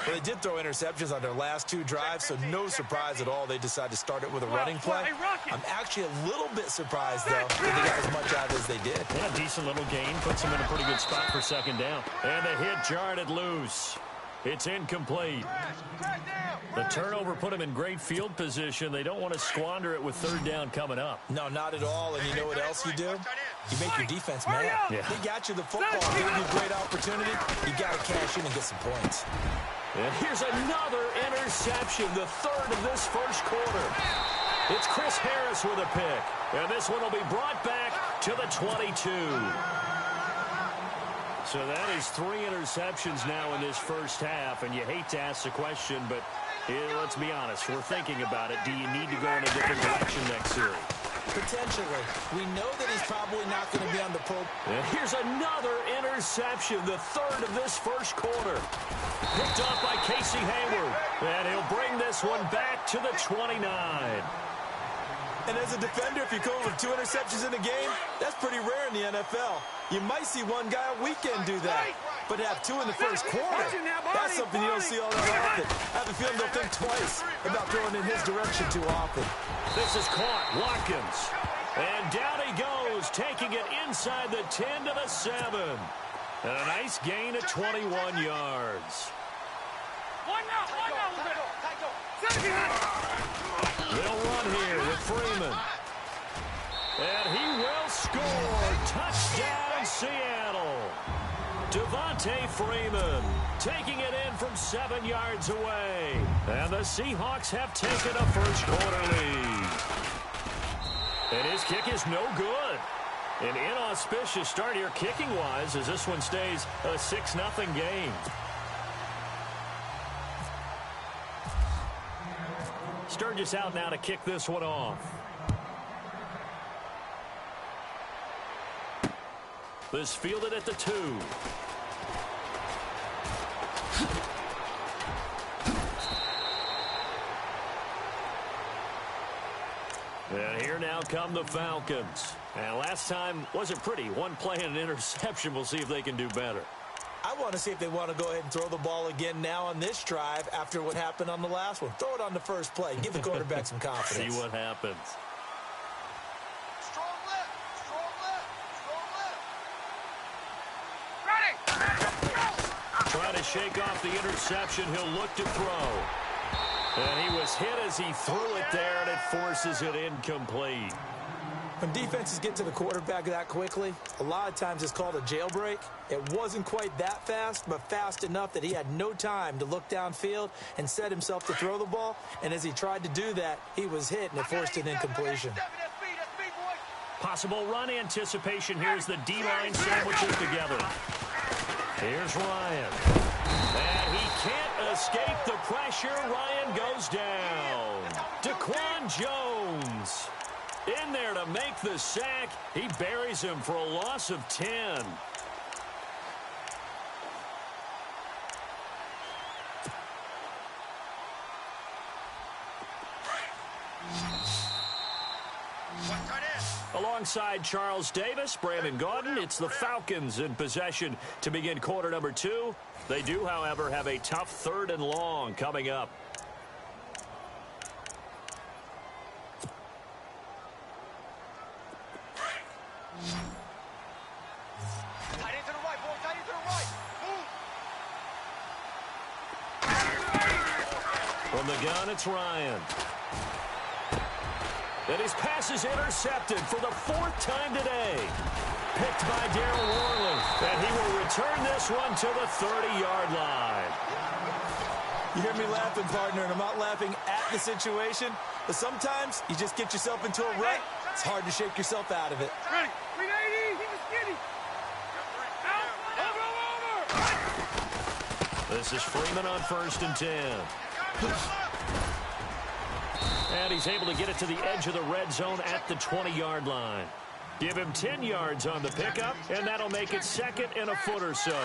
Well, they did throw interceptions on their last two drives, so no surprise at all they decided to start it with a running play. I'm actually a little bit surprised, though, that they got as much out as they did. Yeah, decent little gain. Puts them in a pretty good spot for second down. And the hit jarred it loose. It's incomplete. The turnover put them in great field position. They don't want to squander it with third down coming up. No, not at all. And you know what else you do? You make your defense mad. Yeah. They got you the football, gave you a great opportunity. You got to cash in and get some points. And here's another interception, the third of this first quarter. It's Chris Harris with a pick. And this one will be brought back to the 22. So that is 3 interceptions now in this first half. And you hate to ask the question, but let's be honest. We're thinking about it. Do you need to go in a different direction next series? Potentially. We know that he's probably not going to be on the pro. And here's another interception, the third of this first quarter. Picked off by Casey Hayward. And he'll bring this one back to the 29. And as a defender, if you go with 2 interceptions in a game, that's pretty rare in the NFL. You might see one guy a weekend do that. But to have 2 in the first quarter, that's something you don't see all that often. I have a feeling they'll think twice about throwing in his direction too often. This is caught. Watkins. And down he goes, taking it inside the 10 to the 7. And a nice gain of 21 yards. They'll run here with Freeman. And he will score. Touchdown, Seattle. Devontae Freeman taking it in from 7 yards away. And the Seahawks have taken a first quarter lead. And his kick is no good. An inauspicious start here kicking-wise as this one stays a 6-0 game. Sturgis out now to kick this one off. This fielded at the 2. And here now come the Falcons. And last time wasn't pretty. One play and an interception. We'll see if they can do better. I want to see if they want to go ahead and throw the ball again now on this drive after what happened on the last one. Throw it on the first play. Give the quarterback some confidence. See what happens. Strong left, strong left, strong left. Ready. Trying to shake off the interception. He'll look to throw. And he was hit as he threw it there, and it forces it incomplete. When defenses get to the quarterback that quickly, a lot of times it's called a jailbreak. It wasn't quite that fast, but fast enough that he had no time to look downfield and set himself to throw the ball. And as he tried to do that, he was hit, and it forced an incompletion. Possible run anticipation. Here's the D-line sandwiches together. Here's Ryan. And he can't escape the pressure. Ryan goes down. Daquan Jones in there to make the sack. He buries him for a loss of 10. Alongside Charles Davis, Brandon Gaudin, it's the Falcons in possession to begin quarter number 2. They do, however, have a tough 3rd and long coming up. Tight end to the right, boy. Tight end to the right. Move. From the gun, it's Ryan. And his pass is intercepted for the 4th time today. Picked by Darryl Worley. And he will return this one to the 30-yard line. You hear me laughing, partner, and I'm not laughing at the situation, but sometimes you just get yourself into a rut. It's hard to shake yourself out of it. Ready. 380. Keep it skinny. Out. Over. This is Freeman on 1st and 10. And he's able to get it to the edge of the red zone at the 20-yard line. Give him 10 yards on the pickup, and that'll make it 2nd and a foot or so.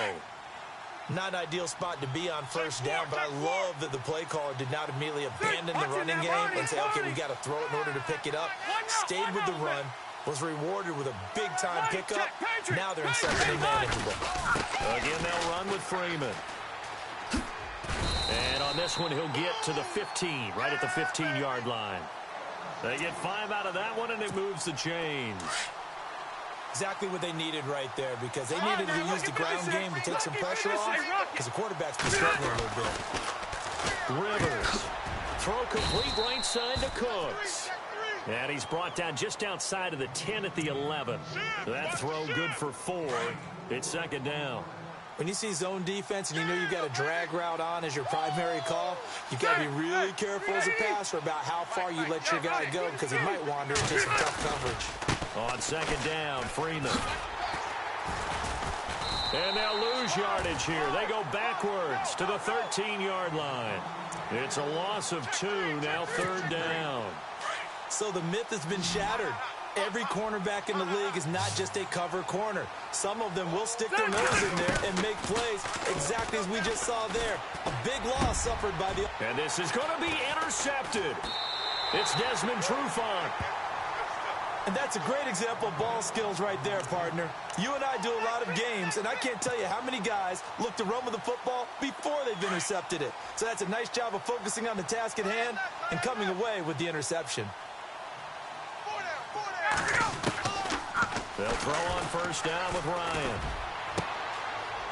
Not an ideal spot to be on 1st down, but I love that the play caller did not immediately abandon the running game and say, okay, we got to throw it in order to pick it up. Stayed with the run, was rewarded with a big-time pickup. Now they're in 2nd and manageable. Again, they'll run with Freeman. And on this one, he'll get to the 15, right at the 15-yard line. They get 5 out of that one, and it moves the chains. Exactly what they needed right there, because they needed to use the ground game to take some pressure off, because the quarterback's been struggling a little bit. Rivers. Throw complete right side to Cooks. And he's brought down just outside of the 10 at the 11. That throw good for 4. It's 2nd down. When you see zone defense and you know you've got a drag route on as your primary call, you've got to be really careful as a passer about how far you let your guy go, because he might wander into some tough coverage. On 2nd down, Freeman. And they'll lose yardage here. They go backwards to the 13-yard line. It's a loss of 2, now 3rd down. So the myth has been shattered. Every cornerback in the league is not just a cover corner. Some of them will stick their nose in there and make plays exactly as we just saw there. A big loss suffered by the... And this is going to be intercepted. It's Desmond Trufant. And that's a great example of ball skills right there, partner. You and I do a lot of games, and I can't tell you how many guys look to run with the football before they've intercepted it. So that's a nice job of focusing on the task at hand and coming away with the interception. They'll throw on 1st down with Ryan.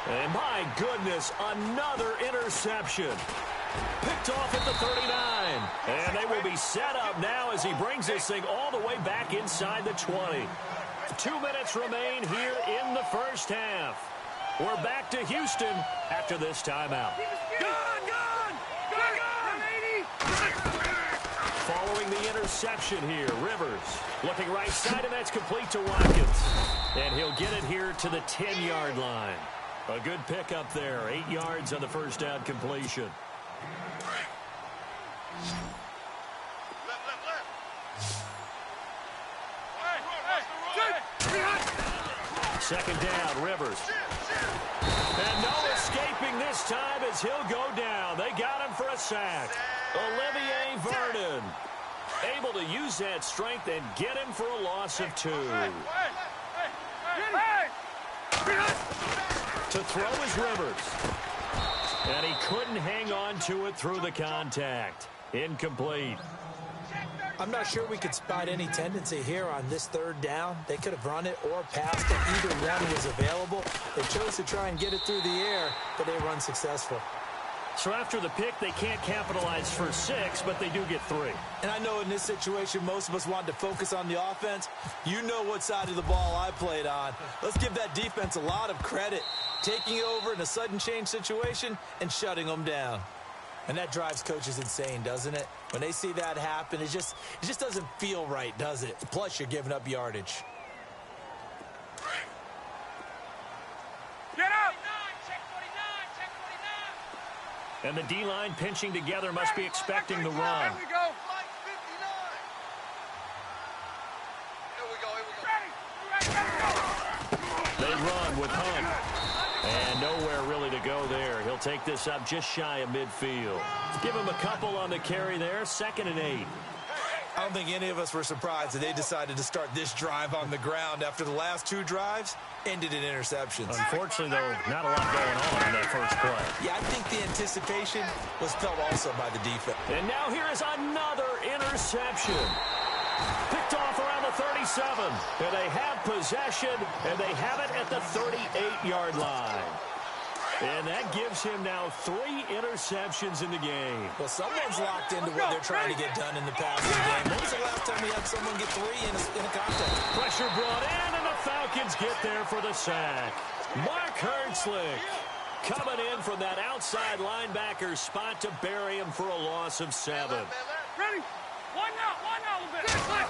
And my goodness, another interception. Picked off at the 39. And they will be set up now as he brings this thing all the way back inside the 20. 2 minutes remain here in the 1st half. We're back to Houston after this timeout. Following the interception here, Rivers looking right side, and that's complete to Watkins. And he'll get it here to the 10-yard line. A good pickup there, 8 yards on the 1st down completion. Second down, Rivers. And no escaping this time as he'll go down. They got him for a sack. Olivier Vernon able to use that strength and get him for a loss of 2. To throw is Rivers. And he couldn't hang on to it through the contact. Incomplete. I'm not sure we could spot any tendency here on this 3rd down. They could have run it or passed it. Either one was available. They chose to try and get it through the air, but they were unsuccessful. So after the pick, they can't capitalize for 6, but they do get 3. And I know in this situation, most of us wanted to focus on the offense. You know what side of the ball I played on. Let's give that defense a lot of credit, taking over in a sudden change situation and shutting them down. And that drives coaches insane, doesn't it? When they see that happen, it just doesn't feel right, does it? Plus, you're giving up yardage. Get out! And the D-line pinching together must be expecting the run. Here we go. They run with Hunt. And nowhere really to go there. He'll take this up just shy of midfield. Give him a couple on the carry there. 2nd and 8. I don't think any of us were surprised that they decided to start this drive on the ground after the last 2 drives ended in interceptions. Unfortunately, though, not a lot going on in that first play. Yeah, I think the anticipation was felt also by the defense. And now here is another interception. Picked off around the 37. And they have possession, and they have it at the 38-yard line. And that gives him now 3 interceptions in the game. Well, someone's locked into what they're trying to get done in the passing game. When was the last time we had someone get 3 in a contest? Pressure brought in, and the Falcons get there for the sack. Mark Hertzlich coming in from that outside linebacker spot to bury him for a loss of 7. Ready? One out a little bit. Good.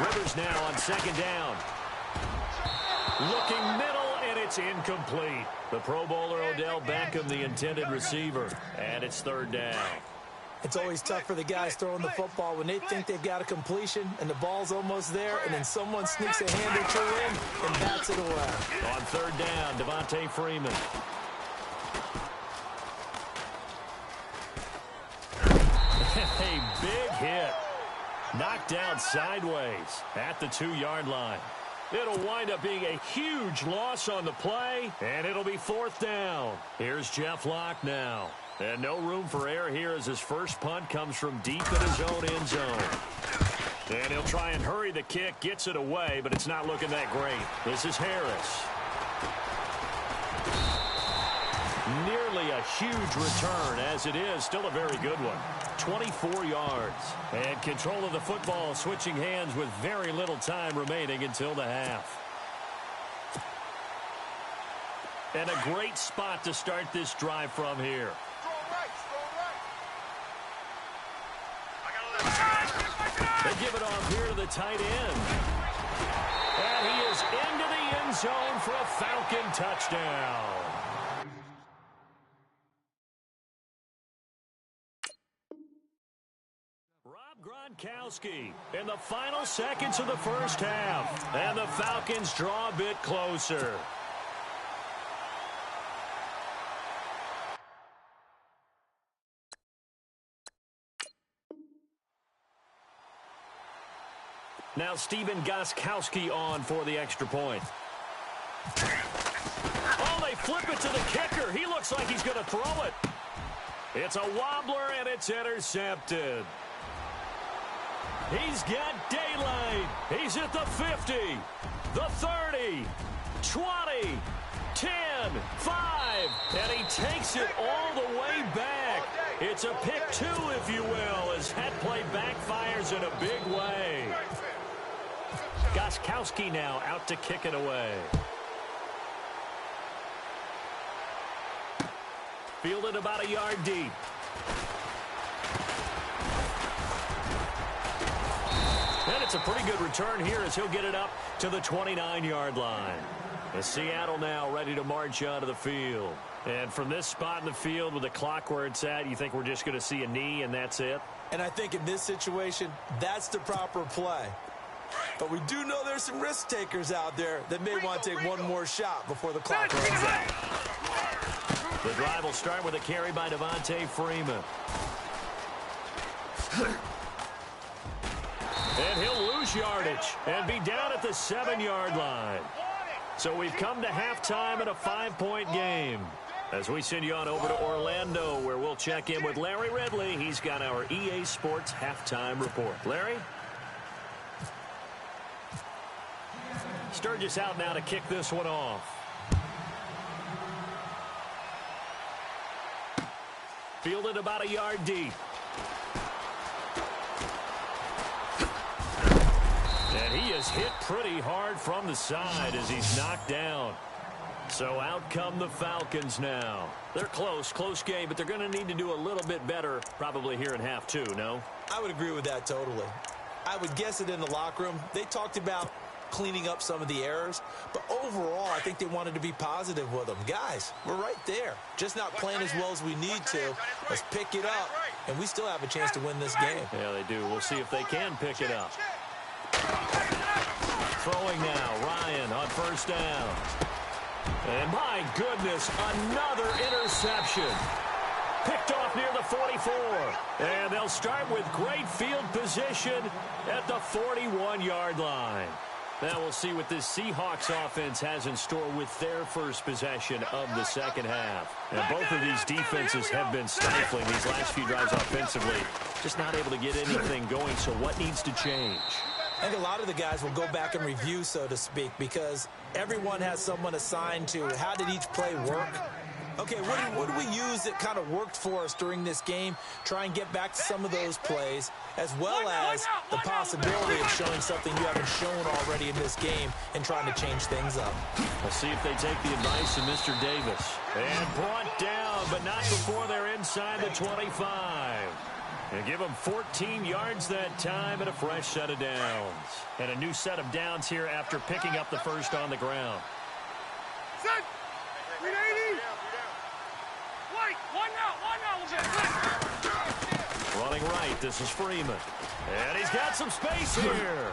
Rivers now on 2nd down. Looking middle, and it's It's incomplete. The Pro Bowler Odell Beckham, the intended receiver. And it's third down. It's always tough for the guys throwing the football when they think they've got a completion and the ball's almost there, and then someone sneaks a hand or two in and bats it away. On third down, Devontae Freeman. A big hit. Knocked down sideways at the 2-yard line. It'll wind up being a huge loss on the play, and it'll be fourth down. Here's Jeff Locke now. And no room for error here as his first punt comes from deep in his own end zone. And he'll try and hurry the kick, gets it away, but it's not looking that great. This is Harris. Nearly a huge return, as it is still a very good one. 24 yards. And control of the football switching hands with very little time remaining until the half. And a great spot to start this drive from here. They give it off here to the tight end. And he is into the end zone for a Falcon touchdown. Gronkowski in the final seconds of the first half. And the Falcons draw a bit closer. Now Stephen Gostkowski on for the extra point. Oh, they flip it to the kicker. He looks like he's going to throw it. It's a wobbler, and it's intercepted. He's got daylight. He's at the 50, the 30, 20, 10, 5, and he takes it all the way back. It's a pick 2, if you will, as that play backfires in a big way. Gostkowski now out to kick it away. Fielded about a yard deep. And it's a pretty good return here as he'll get it up to the 29-yard line. And Seattle now ready to march onto the field. And from this spot in the field with the clock where it's at, you think we're just going to see a knee and that's it? And I think in this situation, that's the proper play. But we do know there's some risk takers out there that may want to take one more shot before the clock runs out. The drive will start with a carry by Devontae Freeman. And he'll lose yardage and be down at the 7-yard line. So we've come to halftime in a 5-point game. As we send you on over to Orlando, where we'll check in with Larry Ridley. He's got our EA Sports halftime report. Larry? Sturgis out now to kick this one off. Fielded about a yard deep. And he is hit pretty hard from the side as he's knocked down. So out come the Falcons now. They're close game, but they're going to need to do a little bit better probably here in half 2, no? I would agree with that totally. I would guess it in the locker room. They talked about cleaning up some of the errors, but overall I think they wanted to be positive with them. Guys, we're right there, just not playing as well as we need to. Let's pick it up, and we still have a chance to win this game. Yeah, they do. We'll see if they can pick it up. Throwing now, Ryan on first down. And my goodness, another interception. Picked off near the 44. And they'll start with great field position at the 41-yard line. Now we'll see what this Seahawks offense has in store with their first possession of the second half. And both of these defenses have been stifling these last few drives offensively. Just not able to get anything going, so what needs to change? I think a lot of the guys will go back and review, so to speak, because everyone has someone assigned to how did each play work. Okay, what do we use that kind of worked for us during this game? Try and get back to some of those plays, as well as the possibility of showing something you haven't shown already in this game and trying to change things up. We'll see if they take the advice of Mr. Davis. And brought down, but not before they're inside the 25. And give them 14 yards that time and a fresh set of downs. And a new set of downs here after picking up the first on the ground. Set. 380. White. One out. Running right, this is Freeman. And he's got some space here.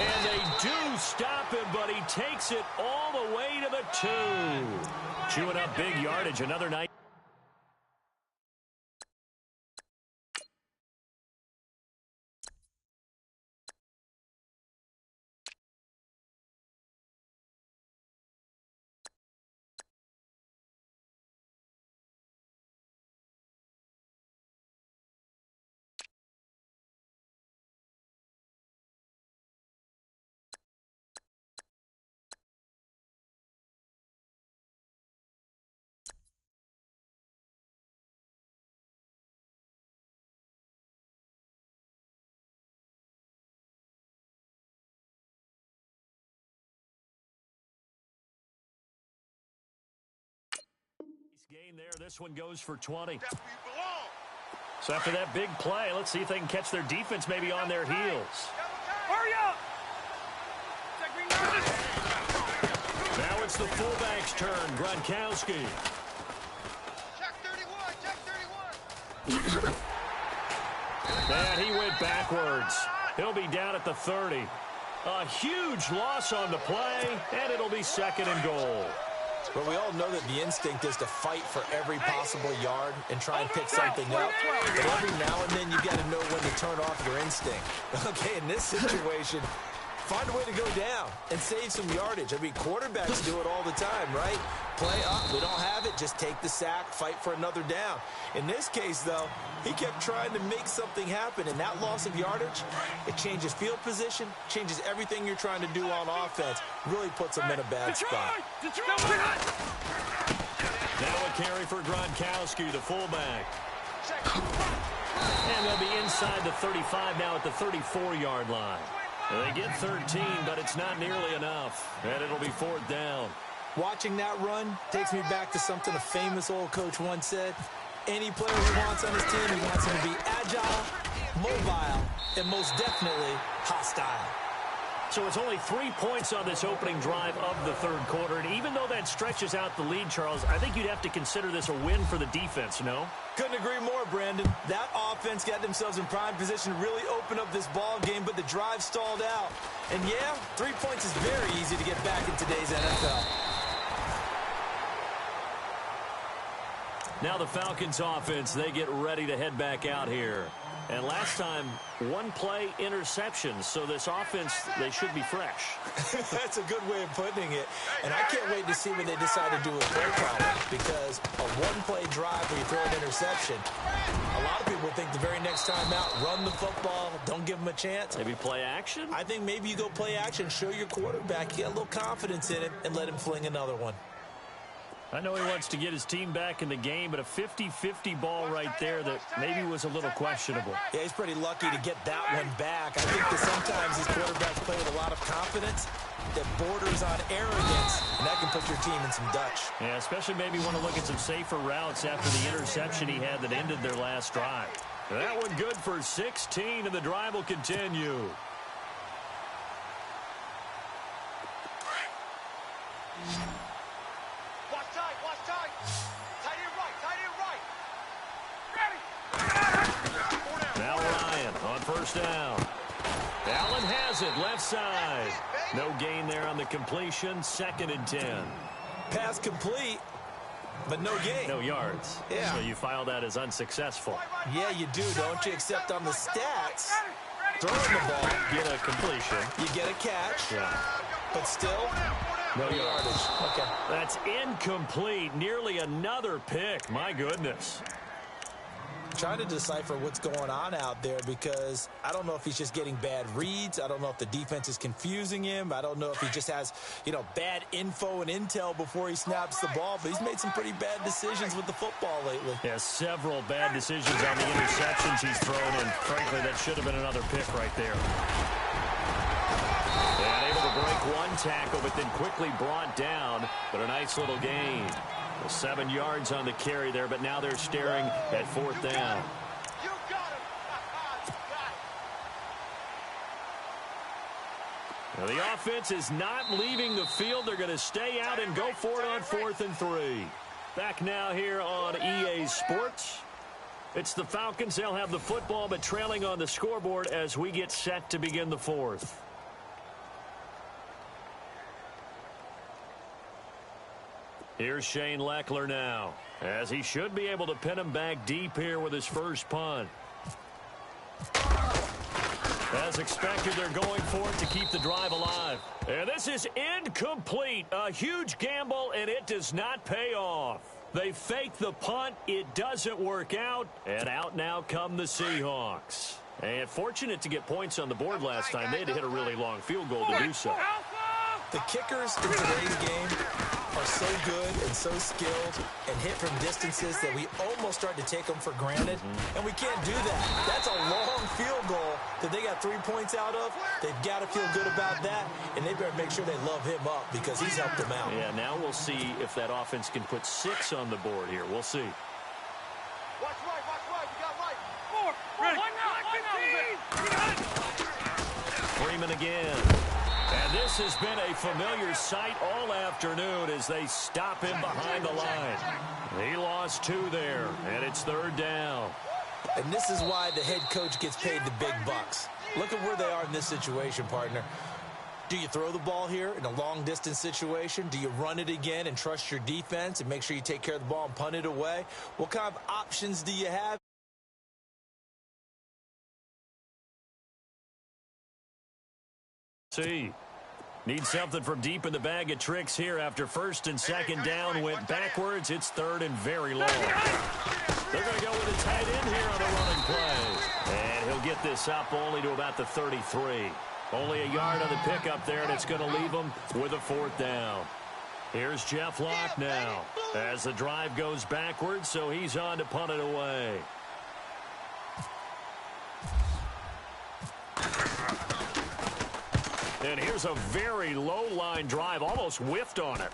And they do stop him, but he takes it all the way to the 2. Chewing up big yardage, another night. Gain there. This one goes for 20. So after that big play, let's see if they can catch their defense maybe on their heels. Hurry up. Now it's the fullback's turn. Gronkowski. Check 31. Check 31. And he went backwards. He'll be down at the 30. A huge loss on the play, and it'll be second and goal. But we all know that the instinct is to fight for every possible yard and try and pick something up. But every now and then you got to know when to turn off your instinct. Okay, in this situation, find a way to go down and save some yardage. I mean, quarterbacks do it all the time, right? Play up, we don't have it, just take the sack, fight for another down. In this case, though, he kept trying to make something happen, and that loss of yardage, it changes field position, changes everything you're trying to do on offense, really puts him in a bad spot. Now a carry for Gronkowski, the fullback. And they'll be inside the 35 now at the 34-yard line. They get 13, but it's not nearly enough, and it'll be 4th down. Watching that run takes me back to something a famous old coach once said. Any player he wants on his team, he wants him to be agile, mobile, and most definitely hostile. So it's only 3 points on this opening drive of the 3rd quarter, and even though that stretches out the lead, Charles, I think you'd have to consider this a win for the defense, no? Couldn't agree more, Brandon. That offense got themselves in prime position to really open up this ball game, but the drive stalled out. And yeah, 3 points is very easy to get back in today's NFL. Now the Falcons offense, they get ready to head back out here. And last time, 1 play interception. So this offense, they should be fresh. That's a good way of putting it. And I can't wait to see what they decide to do with play calling, because a 1-play drive where you throw an interception, a lot of people think the very next time out, run the football, don't give them a chance. Maybe play action? I think maybe you go play action, show your quarterback, you got a little confidence in him, and let him fling another one. I know he wants to get his team back in the game, but a 50-50 ball right there that maybe was a little questionable. Yeah, he's pretty lucky to get that one back. I think that sometimes these quarterbacks play with a lot of confidence that borders on arrogance, and that can put your team in some Dutch. Yeah, especially maybe want to look at some safer routes after the interception he had that ended their last drive. That one good for 16, and the drive will continue. Now Ryan on 1st down. Allen has it, left side. No gain there on the completion, 2nd and 10. Pass complete, but no gain. No yards. Yeah. So you file that as unsuccessful. Yeah, you do, don't you? Except on the stats, throwing the ball, Get a completion. you get a catch, Yeah. but still, no yardage. Okay. That's incomplete. Nearly another pick. My goodness. Trying to decipher what's going on out there, because I don't know if he's just getting bad reads. I don't know if the defense is confusing him. I don't know if he just has, bad info and intel before he snaps the ball. But he's made some pretty bad decisions with the football lately. Yeah, several bad decisions on the interceptions he's thrown, and frankly, that should have been another pick right there. And able to break 1 tackle, but then quickly brought down. But a nice little gain. 7 yards on the carry there, but now they're staring at 4th down. You got him. Now, the offense is not leaving the field. They're going to stay out and go for it on 4th and 3. Back now here on EA Sports. It's the Falcons. They'll have the football, but trailing on the scoreboard as we get set to begin the 4th. Here's Shane Leckler now, as he should be able to pin him back deep here with his first punt. As expected, they're going for it to keep the drive alive. And this is incomplete. A huge gamble, and it does not pay off. They fake the punt. It doesn't work out. And out now come the Seahawks. And fortunate to get points on the board last time. They had to hit a really long field goal to do so. The kickers in today's game are so good and so skilled and hit from distances that we almost start to take them for granted, and we can't do that. That's a long field goal that they got 3 points out of. They've got to feel good about that, and they better make sure they love him up because he's helped them out. Yeah, now we'll see if that offense can put 6 on the board here. We'll see. Watch right, you got right. 4, ready. 1 Freeman again. And this has been a familiar sight all afternoon as they stop him behind the line. He lost 2 there, and it's 3rd down. And this is why the head coach gets paid the big bucks. Look at where they are in this situation, partner. Do you throw the ball here in a long-distance situation? Do you run it again and trust your defense and make sure you take care of the ball and punt it away? What kind of options do you have? Need something from deep in the bag of tricks here after 1st and 2nd down went backwards. It's 3rd and very long. They're going to go with a tight end here on the running play. And he'll get this up only to about the 33. Only a yard on the pickup there, and it's going to leave him with a 4th down. Here's Jeff Locke now as the drive goes backwards, so he's on to punt it away. And here's a very low-line drive, almost whiffed on it.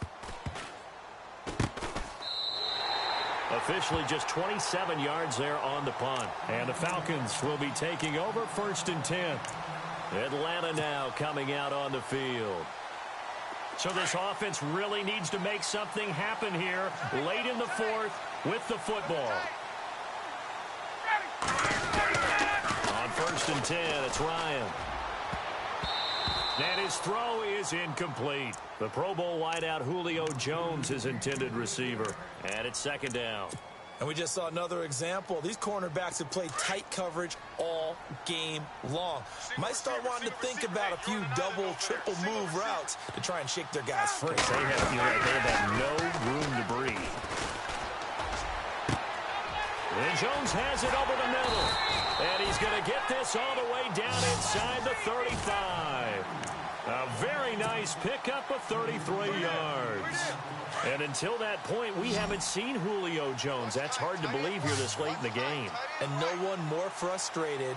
Officially just 27 yards there on the punt. And the Falcons will be taking over 1st and 10. Atlanta now coming out on the field. So this offense really needs to make something happen here late in the 4th with the football. On 1st and 10, it's Ryan. And his throw is incomplete. The Pro Bowl wideout Julio Jones, his intended receiver. And it's 2nd down. And we just saw another example. These cornerbacks have played tight coverage all game long. Might start wanting to think about a few double, triple move routes to try and shake their guys free. They have no room to breathe. And Jones has it over the middle. And he's going to get this all the way down inside the 35. A very nice pickup of 33 yards. And until that point, we haven't seen Julio Jones. That's hard to believe here this late in the game. And no one more frustrated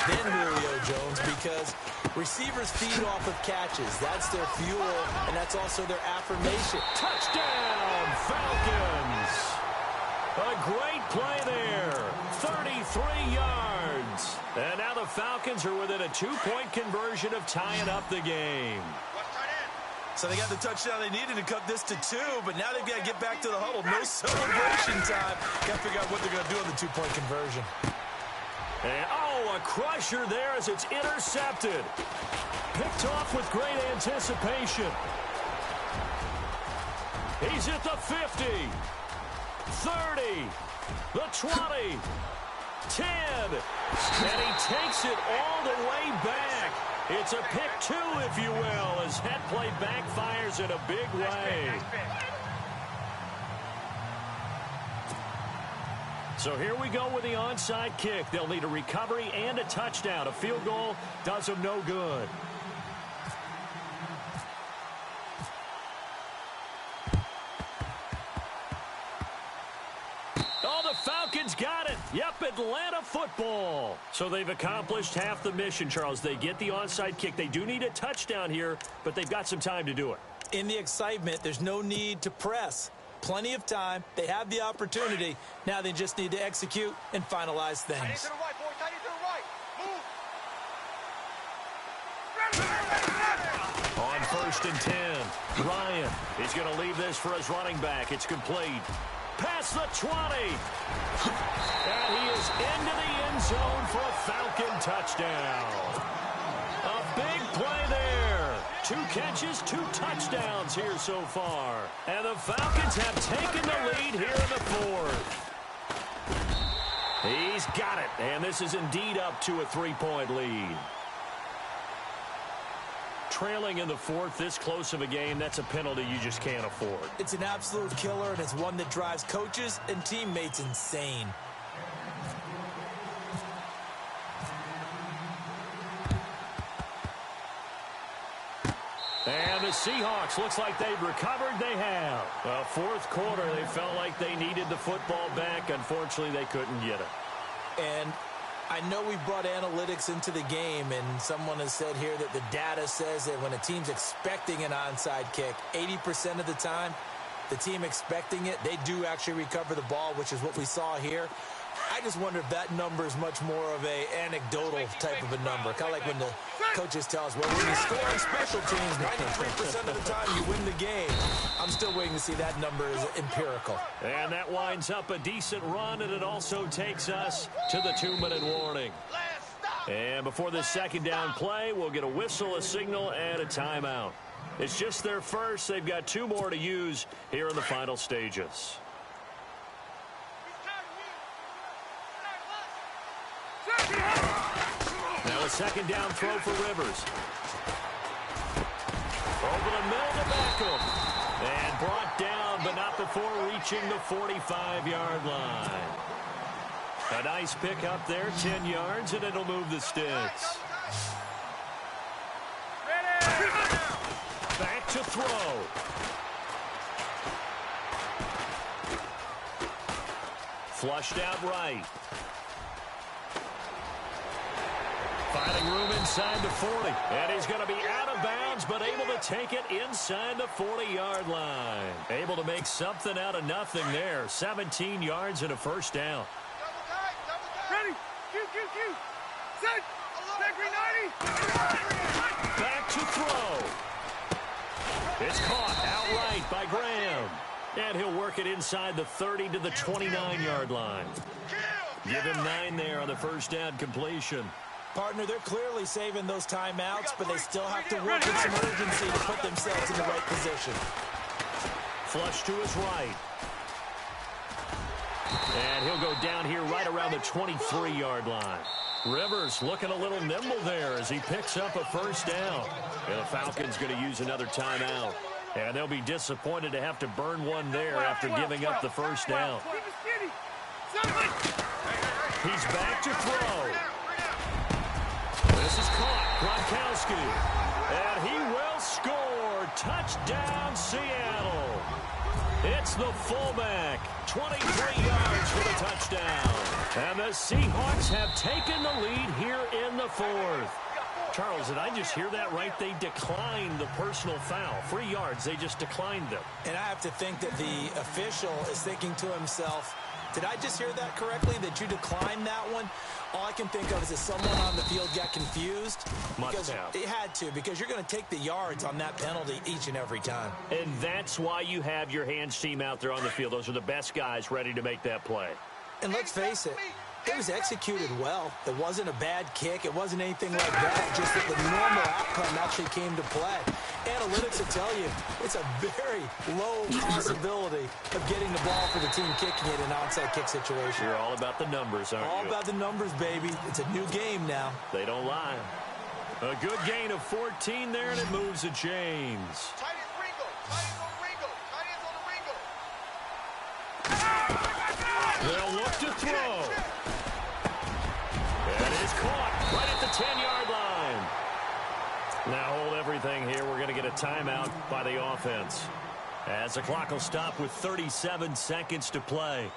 than Julio Jones because receivers feed off of catches. That's their fuel, and that's also their affirmation. Touchdown, Falcons! A great play there. 33 yards. And now the Falcons are within a 2-point conversion of tying up the game. So they got the touchdown they needed to cut this to 2, but now they've got to get back to the huddle. No celebration time. Got to figure out what they're going to do on the 2-point conversion. And, a crusher there as it's intercepted. Picked off with great anticipation. He's at the 50. 30. The 20. 10. And he takes it all the way back. It's a pick 2, if you will, as that play backfires in a big way. So here we go with the onside kick. They'll need a recovery and a touchdown. A field goal does them no good. Falcons got it. Yep, Atlanta football. So they've accomplished half the mission, Charles. They get the onside kick. They do need a touchdown here, but they've got some time to do it. In the excitement, there's no need to press. Plenty of time. They have the opportunity. Now they just need to execute and finalize things. Tight end to the right, boy. Tight end to the right. Move. 1st and 10. Ryan, he's going to leave this for his running back. It's complete. Past the 20. And he is into the end zone for a Falcon touchdown. A big play there. 2 catches, 2 touchdowns here so far. And the Falcons have taken the lead here in the 4th. He's got it. And this is indeed up to a 3-point lead. Trailing in the 4th, this close of a game, that's a penalty you just can't afford. It's an absolute killer, and it's one that drives coaches and teammates insane. And the Seahawks, looks like they've recovered. They have. Well, 4th quarter, they felt like they needed the football back. Unfortunately, they couldn't get it. And I know we brought analytics into the game, and someone has said here that the data says that when a team's expecting an onside kick, 80% of the time, the team expecting it, they do actually recover the ball, which is what we saw here. I just wonder if that number is much more of a anecdotal type of a number. Kind of like when the coaches tell us, well, when you score on special teams, 93% of the time you win the game. I'm still waiting to see that number is empirical. And that winds up a decent run, and it also takes us to the 2-minute warning. And before this 2nd down play, we'll get a whistle, a signal, and a timeout. It's just their first. They've got 2 more to use here in the final stages. Now a 2nd down throw for Rivers. Over the middle to Beckham. And brought down, but not before reaching the 45-yard line. A nice pick up there, 10 yards, and it'll move the sticks. Back to throw. Flushed out right. Finding room inside the 40. And he's going to be out of bounds, but able to take it inside the 40-yard line. Able to make something out of nothing there. 17 yards and a 1st down. Ready? Q. Set. Green 90. Back to throw. It's caught outright by Graham. And he'll work it inside the 30 to the 29-yard line. Give him 9 there on the 1st down completion. Partner, they're clearly saving those timeouts, but they still have to work with some urgency to put themselves in the right position. Flush to his right. And he'll go down here right around the 23-yard line. Rivers looking a little nimble there as he picks up a 1st down. And the Falcons going to use another timeout. And they'll be disappointed to have to burn one there after giving up the 1st down. He's back to throw. This is caught. Gronkowski. And he will score. Touchdown, Seattle. It's the fullback. 23 yards for the touchdown. And the Seahawks have taken the lead here in the 4th. Charles, did I just hear that right? They declined the personal foul. 3 yards, they just declined them. And I have to think that the official is thinking to himself, did I just hear that correctly, that you declined that one? All I can think of is that someone on the field got confused. Must have. It had to, because you're going to take the yards on that penalty each and every time. And that's why you have your hands team out there on the field. Those are the best guys ready to make that play. And let's face it, it was executed well. It wasn't a bad kick. It wasn't anything like that. Just that the normal outcome actually came to play. Analytics will tell you it's a very low possibility of getting the ball for the team kicking it in an onside kick situation. You're all about the numbers, aren't you? All about the numbers, baby. It's a new game now. They don't lie. A good gain of 14 there, and it moves the chains. Tight end Ringo. Tight end on Ringo. Tight ends on the Ringo. They'll look to throw. And it is caught right at the 10-yard line. Now hold everything here. We're going to get a timeout by the offense, as the clock will stop with 37 seconds to play.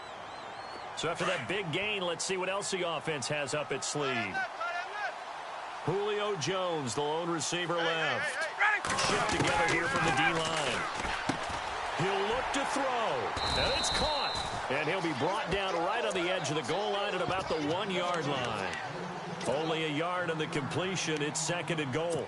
So after that big gain, let's see what else the offense has up its sleeve. Julio Jones, the lone receiver left. Shift together here from the D-line. He'll look to throw. And it's caught. And he'll be brought down right on the edge of the goal line at about the 1-yard line. Only a yard on the completion. It's 2nd and goal.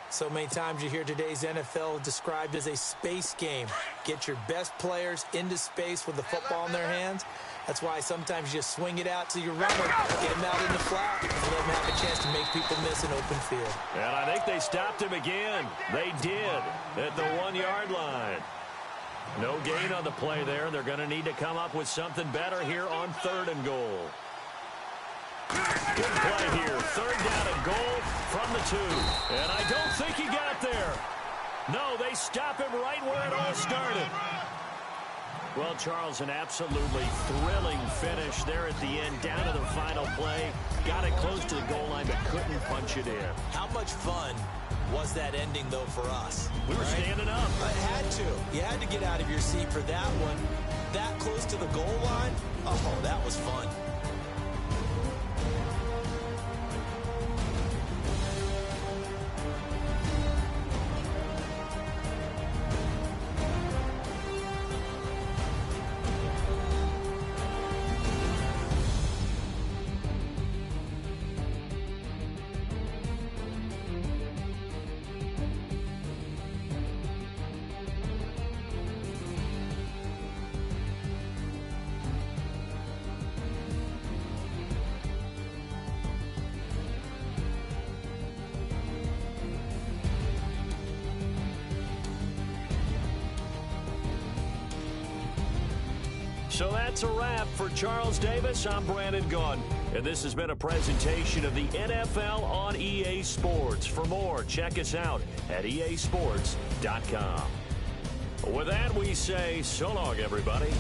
So many times you hear today's NFL described as a space game. Get your best players into space with the football in their hands. That's why sometimes you just swing it out to your runner, get him out in the flat, and let him have a chance to make people miss an open field. And I think they stopped him again. They did at the 1-yard line. No gain on the play there. They're going to need to come up with something better here on 3rd and goal. Good play here. 3rd down and goal from the 2. And I don't think he got there. No, they stop him right where it all started. Well, Charles, an absolutely thrilling finish there at the end, down to the final play. Got it close to the goal line, but couldn't punch it in. How much fun was that ending, though, for us? We were standing up. I had to. You had to get out of your seat for that one. That close to the goal line? Oh, that was fun. So that's a wrap for Charles Davis. I'm Brandon Gaudin, and this has been a presentation of the NFL on EA Sports. For more, check us out at easports.com. With that, we say so long, everybody.